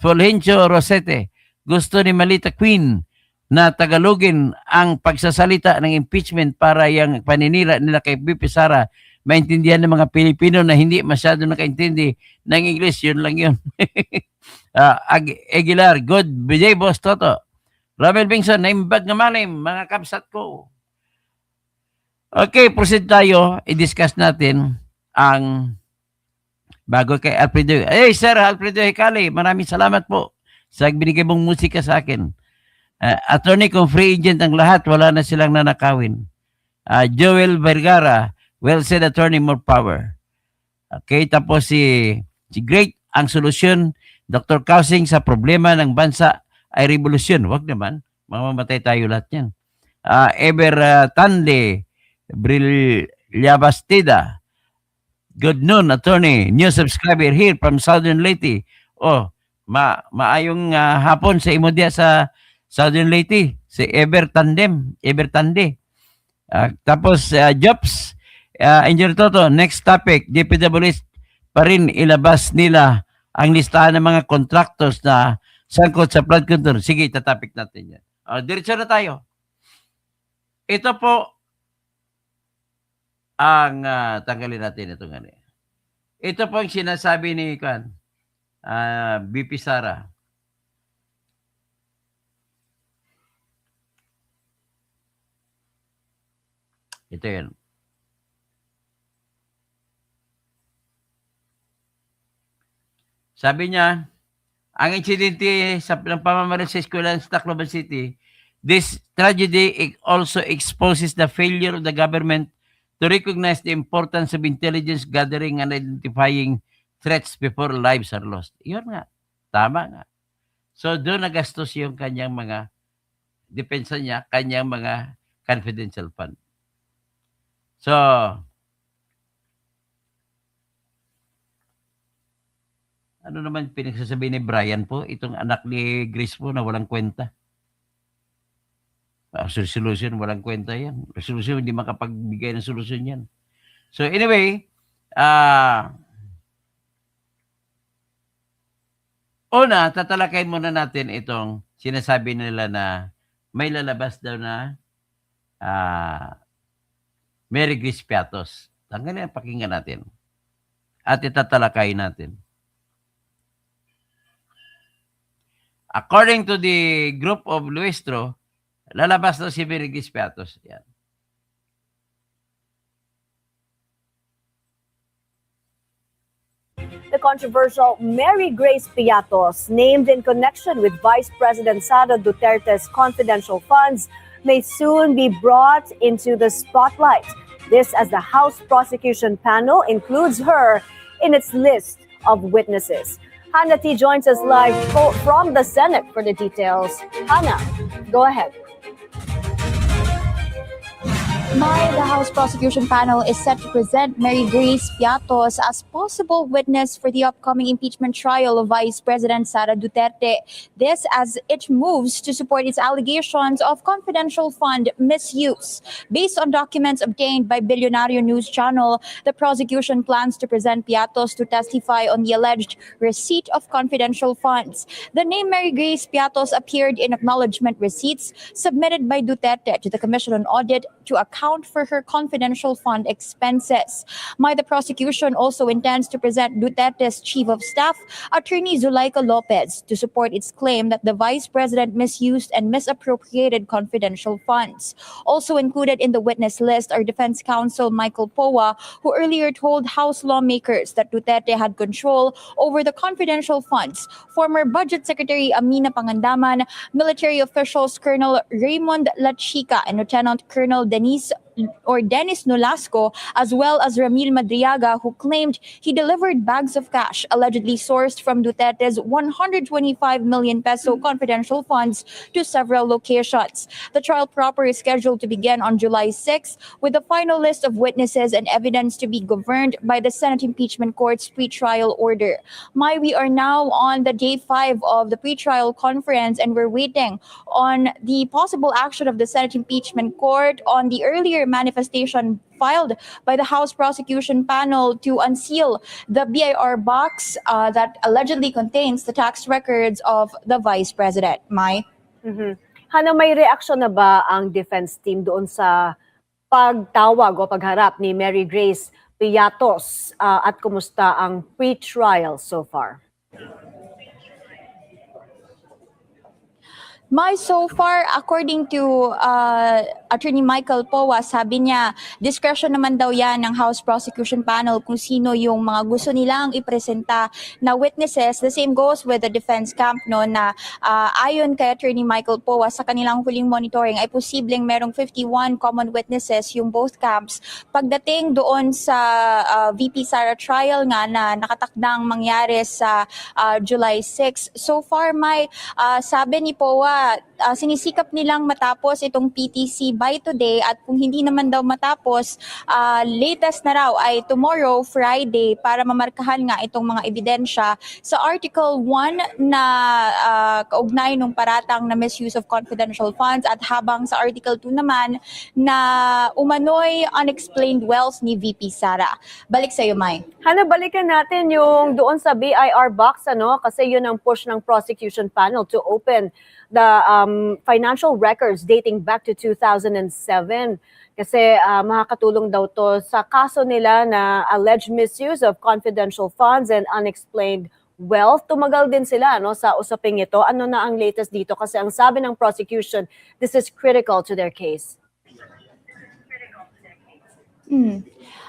Fulgencio Rosete, gusto ni Malita Queen na Tagalogin ang pagsasalita ng impeachment para yung paninira nila kay BP Sara maintindihan ng mga Pilipino na hindi masyado nakaintindi ng English. Yun lang yun. Aguilar, good day, Boss Toto. Romel Bingson, naimbag na malim, mga kapsat ko. Okay, proceed tayo. I-discuss natin ang bago kay Alfredo. Hey, Sir Alfredo Hecali, maraming salamat po sa binigay mong musika sa akin. Attorney, kung free agent ang lahat, wala na silang nanakawin. Joel Vergara, well said, attorney, more power. Okay, tapos si Great, ang solusyon, Dr. Kausing, sa problema ng bansa ay revolusyon. Wag naman, mamamatay tayo lahat yan. Eber Tande, Bastida, good noon, attorney, new subscriber here from Southern Leyte. Oh, maayong hapon sa imo diya sa Southern Leyte, si Eber Tande. Tapos, Jobs, Engineer Toto, next topic, DPWH pa rin ilabas nila ang listahan ng mga contractors na sangkot sa flood control. Sige, tatapik natin yan. Diretso na tayo. Ito po ang tanggalin natin ito nga. Ito po ang sinasabi ni BP Sara. Ito yan. Sabi niya, ang insidente sa pamamaril sa eskwelahan sa Tacloban City, this tragedy also exposes the failure of the government to recognize the importance of intelligence gathering and identifying threats before lives are lost. Yun nga. Tama nga. So, doon nagastos yung kanyang mga depensa niya, kanyang mga confidential fund. So, ano naman pinagsasabi ni Brian po, itong anak ni Grace po na walang kwenta. Resolution, walang kwenta yan. Resolution, hindi makapagbigay ng solusyon yan. So anyway, una, tatalakayin muna natin itong sinasabi nila na may lalabas daw na Mary Grace Piatos. Tanggalin, pakinggan natin. At itatalakayin natin. According to the group of Luistro, lalabas daw si Mary Grace Piatos. Yan. The controversial Mary Grace Piatos, named in connection with Vice President Sara Duterte's confidential funds, may soon be brought into the spotlight. This as the House prosecution panel includes her in its list of witnesses. Hannah T. joins us live from the Senate for the details. Hannah, go ahead. The House prosecution panel is set to present Mary Grace Piatos as possible witness for the upcoming impeachment trial of Vice President Sara Duterte. This as it moves to support its allegations of confidential fund misuse. Based on documents obtained by Billionario News Channel, the prosecution plans to present Piatos to testify on the alleged receipt of confidential funds. The name Mary Grace Piatos appeared in acknowledgement receipts submitted by Duterte to the Commission on Audit to account for her confidential fund expenses. The prosecution also intends to present Duterte's Chief of Staff, Attorney Zulaika Lopez, to support its claim that the Vice President misused and misappropriated confidential funds. Also included in the witness list are Defense Counsel Michael Poa, who earlier told House lawmakers that Duterte had control over the confidential funds, former Budget Secretary Amina Pangandaman, military officials Colonel Raymond Lachica and Lieutenant Colonel Dennis Nolasco, as well as Ramil Madriaga, who claimed he delivered bags of cash allegedly sourced from Duterte's 125 million peso confidential funds to several locations. The trial proper is scheduled to begin on July 6, with the final list of witnesses and evidence to be governed by the Senate Impeachment Court's pretrial order. We are now on the day 5 of the pretrial conference, and we're waiting on the possible action of the Senate Impeachment Court on the earlier manifestation filed by the House prosecution panel to unseal the BIR box that allegedly contains the tax records of the Vice President. Hannah, may reaksyon na ba ang defense team doon sa pagtawag o pagharap ni Mary Grace Piatos at kumusta ang pre-trial so far? So far, according to Attorney Michael Powa, sabi niya, discretion naman daw yan ng House Prosecution Panel kung sino yung mga gusto nilang ipresenta na witnesses. The same goes with the defense camp, no, na ayon kay Attorney Michael Powa, sa kanilang huling monitoring ay posibleng merong 51 common witnesses yung both camps. Pagdating doon sa VP Sara trial nga na nakatakdang mangyari sa July 6, so far may sabi ni Powa, sinisikap nilang matapos itong PTC by today, at kung hindi naman daw matapos, latest na raw ay tomorrow, Friday, para mamarkahan nga itong mga ebidensya sa Article 1 na kaugnay nung paratang na misuse of confidential funds, at habang sa Article 2 naman na umano'y unexplained wealth ni VP Sara. Balik sa'yo, Mai. Hana, balikan natin yung doon sa BIR box, ano? Kasi yun ang push ng prosecution panel to open the financial records dating back to 2007. Kasi makakatulong daw to sa kaso nila na alleged misuse of confidential funds and unexplained wealth. Tumagal din sila, no, sa usaping ito. Ano na ang latest dito? Kasi ang sabi ng prosecution, this is critical to their case.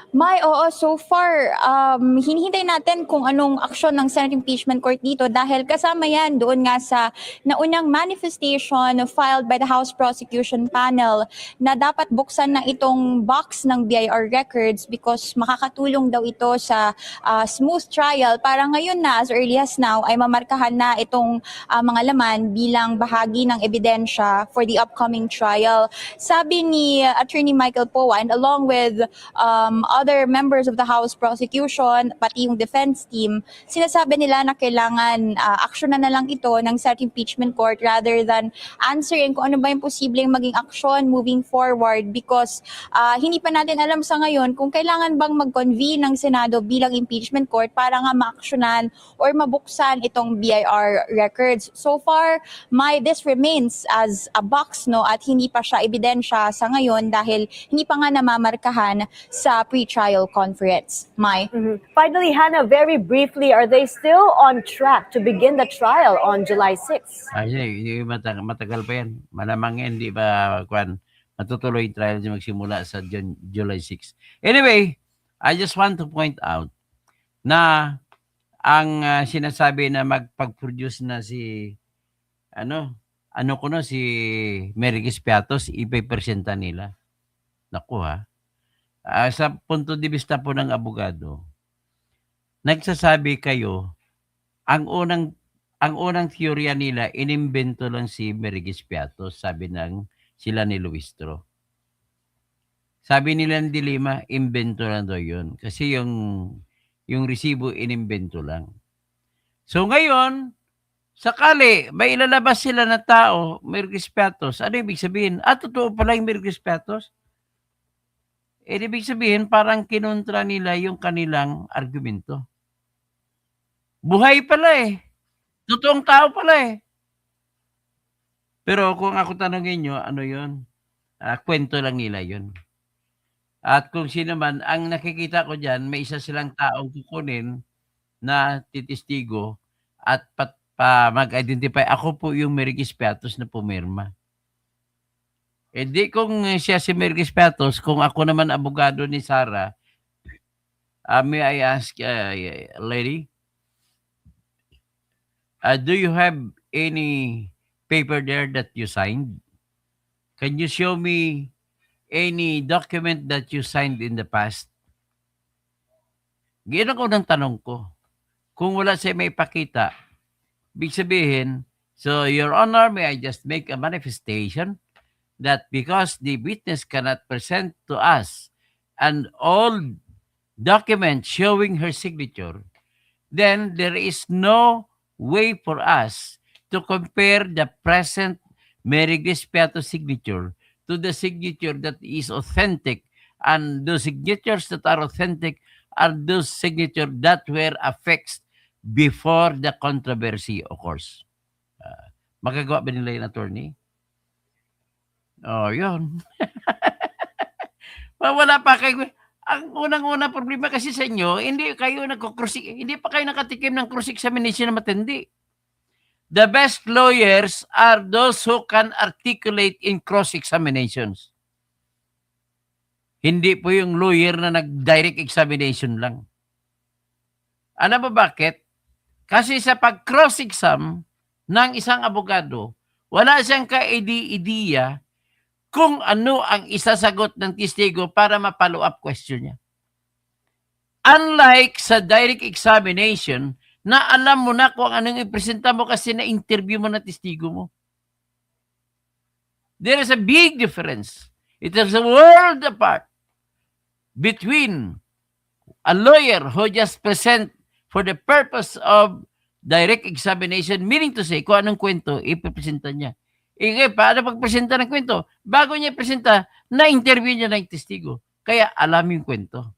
Oo, so far, hinihintay natin kung anong aksyon ng Senate Impeachment Court dito, dahil kasama yan doon nga sa naunang manifestation filed by the House Prosecution Panel na dapat buksan na itong box ng BIR records because makakatulong daw ito sa smooth trial para ngayon na, as early as now, ay mamarkahan na itong mga laman bilang bahagi ng ebidensya for the upcoming trial. Sabi ni Attorney Michael Powa, and along with other members of the House Prosecution, pati yung defense team, sinasabi nila na kailangan aksyonan na lang ito ng Senate Impeachment Court rather than answering kung ano ba yung posibleng maging aksyon moving forward, because hindi pa natin alam sa ngayon kung kailangan bang mag-convene ng Senado bilang impeachment court para nga maaksyonan or mabuksan itong BIR records. So far, this remains as a box, no, at hindi pa siya ebidensya sa ngayon dahil hindi pa nga namamarkahan sa pre-trial conference. Mai? Finally, Hannah, very briefly, are they still on track to begin the trial on July 6? Hindi matagal pa yan. Malamang yan, hindi ba, matutuloy yung trial yung magsimula sa July 6. Anyway, I just want to point out na ang sinasabi na magpag-produce na si si Mary Piatos, ipipresenta nila. Naku ha. Sa punto de vista po ng abogado, nagsasabi kayo, ang unang teorya nila, inimbento lang si Mary Piatos, sabi sila ni Luistro. Sabi nila ng Dilima, imbento lang daw yun. Kasi yung resibo, inimbento lang. So ngayon, sakali, may ilalabas sila na tao, Mary Piatos, ano ibig sabihin? Totoo pala yung Mary Piatos? Ibig sabihin, parang kinontra nila yung kanilang argumento. Buhay pala eh. Totoong tao pala eh. Pero kung ako tanongin nyo, ano yun? Kwento lang nila yun. At kung sino man, ang nakikita ko dyan, may isa silang taong kukunin na titistigo at mag-identify, ako po yung Mary Piatos na pumirma. Di kung siya si Mary Piatos, kung ako naman abogado ni Sara, may I ask, lady, do you have any paper there that you signed? Can you show me any document that you signed in the past? Ganyan ako ng tanong ko. Kung wala siya may pakita, big sabihin, so Your Honor, may I just make a manifestation that because the witness cannot present to us an old document showing her signature, then there is no way for us to compare the present Mary Piatos signature to the signature that is authentic, and those signatures that are authentic are those signatures that were affixed before the controversy occurs. Magagawa ba nila yung attorney? Yun. Wala pa kayo. Ang unang-una problema kasi sa inyo, hindi pa kayo nakatikim ng cross-examination na matindi. the best lawyers are those who can articulate in cross-examinations. Hindi po yung lawyer na nag-direct examination lang. Alam mo bakit? Kasi sa pag-cross-exam ng isang abogado, wala siyang ka-idea kung ano ang isasagot ng testigo para ma-follow up question niya. Unlike sa direct examination, na alam mo na kung anong ipresenta mo kasi na-interview mo na testigo mo. There is a big difference. It is a world apart between a lawyer who just present for the purpose of direct examination, meaning to say, kung anong kwento, ipipresenta niya. Paano pagpresenta ng kwento? Bago niya ipresenta, na-interview niya ng testigo. Kaya alam yung kwento.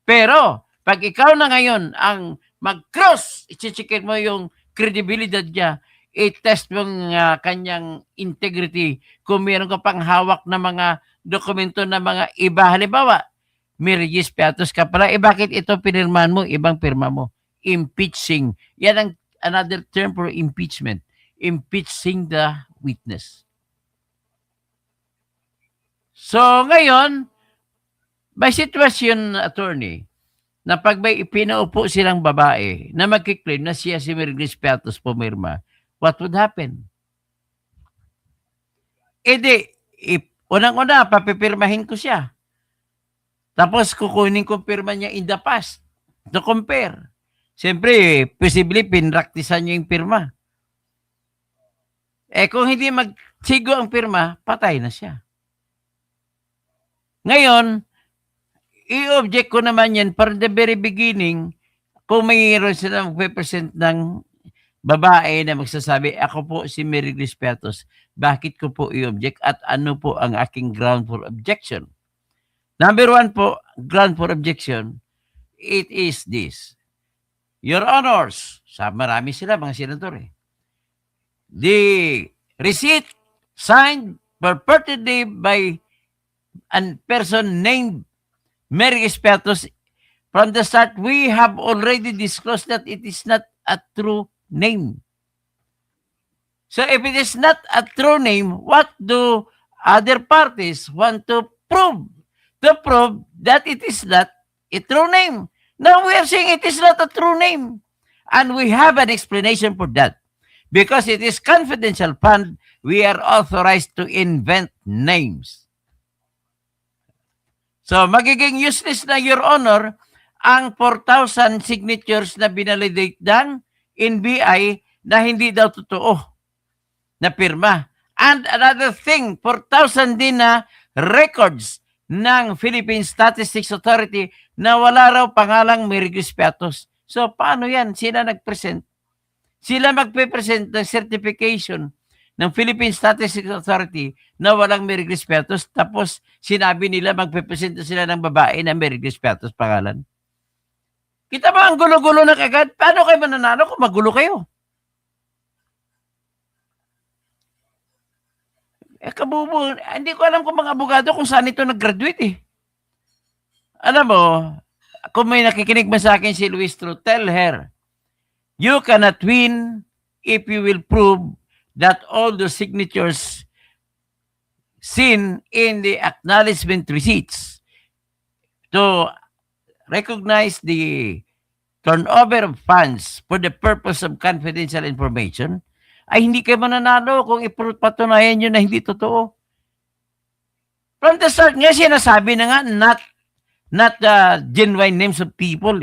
Pero, pag ikaw na ngayon ang mag-cross, i-check mo yung credibility niya, i-test mo ang kanyang integrity, kung meron ka pang hawak na mga dokumento na mga iba. Halimbawa, may Regis Piatos ka pala, bakit ito pinirmahan mo, ibang pirma mo? Impeaching. Yan ang another term for impeachment. Impeaching the witness. So, ngayon, by situation, attorney, na pag may ipinaupo silang babae na magkiklaim na siya si Regis Piatos pumirma, what would happen? Unang-una, papipirmahin ko siya. Tapos, kukunin ko pirma niya in the past to compare. Siyempre, possibly, pinraktisan niya yung pirma. Kung hindi magsigo ang pirma, patay na siya. Ngayon, i-object ko naman yan from the very beginning kung mayroon sila magpe-present ng babae na magsasabi, ako po si Mary Grace Piatos, bakit ko po i-object at ano po ang aking ground for objection? Number one po, ground for objection, it is this. Your Honors, marami sila, mga senador the receipt signed purportedly by a person named Mary Piatos, from the start, we have already disclosed that it is not a true name. So if it is not a true name, what do other parties want to prove? To prove that it is not a true name. Now we are saying it is not a true name. And we have an explanation for that. Because it is confidential fund, we are authorized to invent names. So magiging useless na, Your Honor, ang 4,000 signatures na binalidate ng NBI na hindi daw totoo na pirma. And another thing, 4,000 din na records ng Philippine Statistics Authority na wala raw pangalang Mary Grace Piatos. So paano yan? Sila nag-present. Sila magpe-present ng certification ng Philippine Statistics Authority na walang Mary Grace Piatos, tapos sinabi nila magpe-present sila ng babae na Mary Grace Piatos pangalan. Kita ba ang gulo-gulo na kagad? Paano kayo mananalo kung magulo kayo? Kabubo, hindi ko alam kung mga abogado kung saan ito nag-graduate Alam mo, kung may nakikinig man sa akin si Luistro, tell her, you cannot win if you will prove that all the signatures seen in the acknowledgement receipts to recognize the turnover of funds for the purpose of confidential information, ay hindi kayo mananalo kung ipatunayan nyo na hindi totoo. From the start nga, sinasabi na nga, not genuine names of people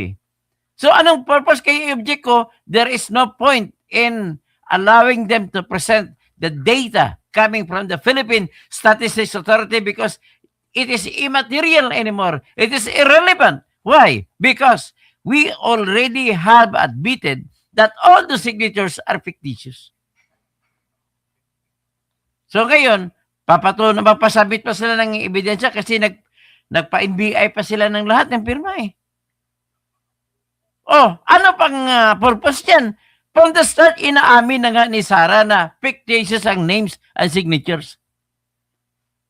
So anong purpose kayo i-object ko? There is no point in allowing them to present the data coming from the Philippine Statistics Authority because it is immaterial anymore. It is irrelevant. Why? Because we already have admitted that all the signatures are fictitious. So ngayon, magpasabit pa sila ng ebidensya kasi nagpa-NBI pa sila ng lahat ng pirma ano pang purpose yan? From the start, inaamin na nga ni Sarah na fictitious ang names and signatures.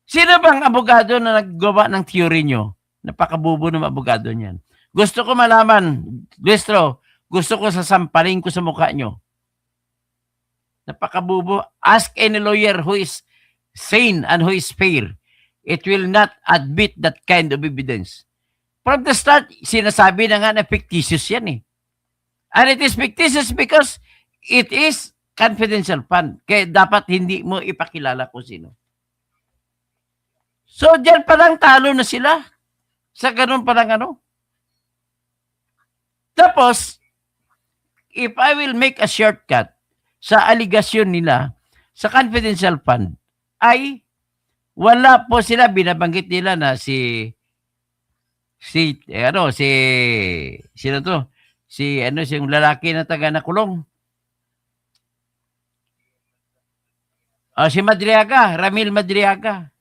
Sino bang abogado na naggawa ng theory nyo? Napakabubo ng abogado niyan. Gusto ko malaman, Lestro, gusto ko sasampalin ko sa mukha nyo. Napakabubo. Ask any lawyer who is sane and who is fair. It will not admit that kind of evidence. From the start, sinasabi na nga na fictitious yan eh. And it is fictitious because it is confidential fund. Kaya dapat hindi mo ipakilala kung sino. So, dyan palang talo na sila. Sa ganun palang ano. Tapos, if I will make a shortcut sa aligasyon nila sa confidential fund, ay wala po sila, binabanggit nila na sino to? Si yung lalaki na taga nakulong. Si Madriaga, Ramil Madriaga.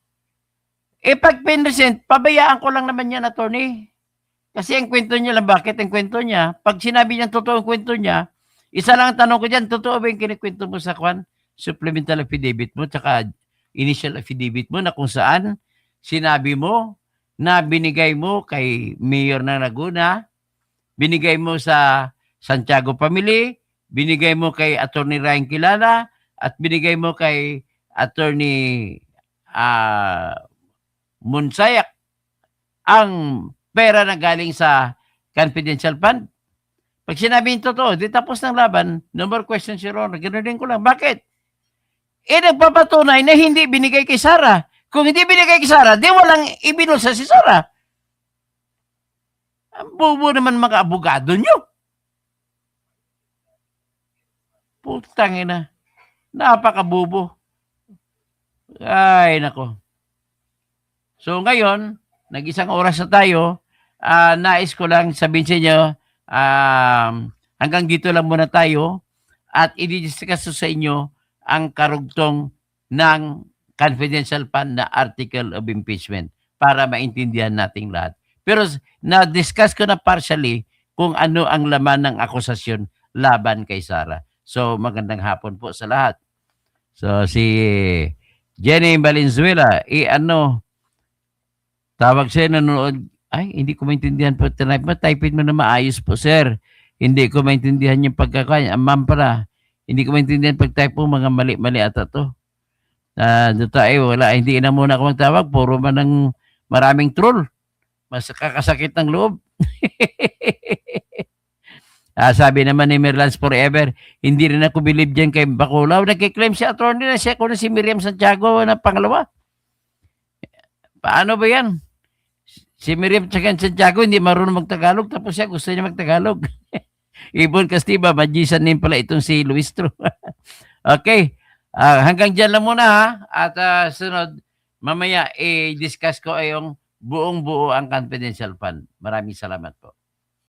Pag pinresent, pabayaan ko lang naman yan, attorney. Kasi ang kwento niya lang, bakit ang kwento niya? Pag sinabi niya totoo ang kwento niya, isa lang ang tanong ko dyan, totoo ba yung kinikwento mo sa supplemental affidavit mo, tsaka initial affidavit mo na kung saan sinabi mo na binigay mo kay Mayor ng Laguna, binigay mo sa Santiago Family, binigay mo kay Attorney Ryan Kilala, at binigay mo kay Attorney Monsayak ang pera na galing sa confidential fund. Pag sinabi yung totoo, di tapos ng laban, no more questions, Your Honor. Ganun ko lang. Bakit? Nagpapatunay na hindi binigay kay Sara. Kung hindi binigay kay Sara, di walang ibinulsa si Sara. Ang bobo naman mga abogado nyo. Putang ina. Napakabobo. Ay, nako. So ngayon, nag-isang oras na tayo. Nais ko lang sabihin sa inyo, hanggang dito lang muna tayo at i-discuss sa inyo ang karugtong ng confidential fund na article of impeachment para maintindihan nating lahat. Pero na-discuss ko na partially kung ano ang laman ng akusasyon laban kay Sara. So magandang hapon po sa lahat. So si Jenny Valenzuela, tawag siya, nanonood. Ay, hindi ko maintindihan po. Type mo na maayos po, sir. Hindi ko maintindihan yung pagkakanya. Ma'am pala. Hindi ko maintindihan pag-type po, mga mali-mali ata to. Wala. Hindi na muna ako magtawag. Puro man ng maraming troll. Mas kakasakit ng loob. Sabi naman ni Merlans Forever, hindi rin ako believe dyan kay Baculaw. Nagkiklaim si attorney na siya ko na si Miriam Santiago na pangalawa. Paano ba yan? Si Miriam Santiago hindi marunong magtagalog tapos siya gusto niya magtagalog. Ibon Castiba, magician name pala itong si Luistro. Okay. Hanggang dyan lang muna ha. At sunod, mamaya i-discuss ko ay yung buong-buo ang confidential fund. Maraming salamat po.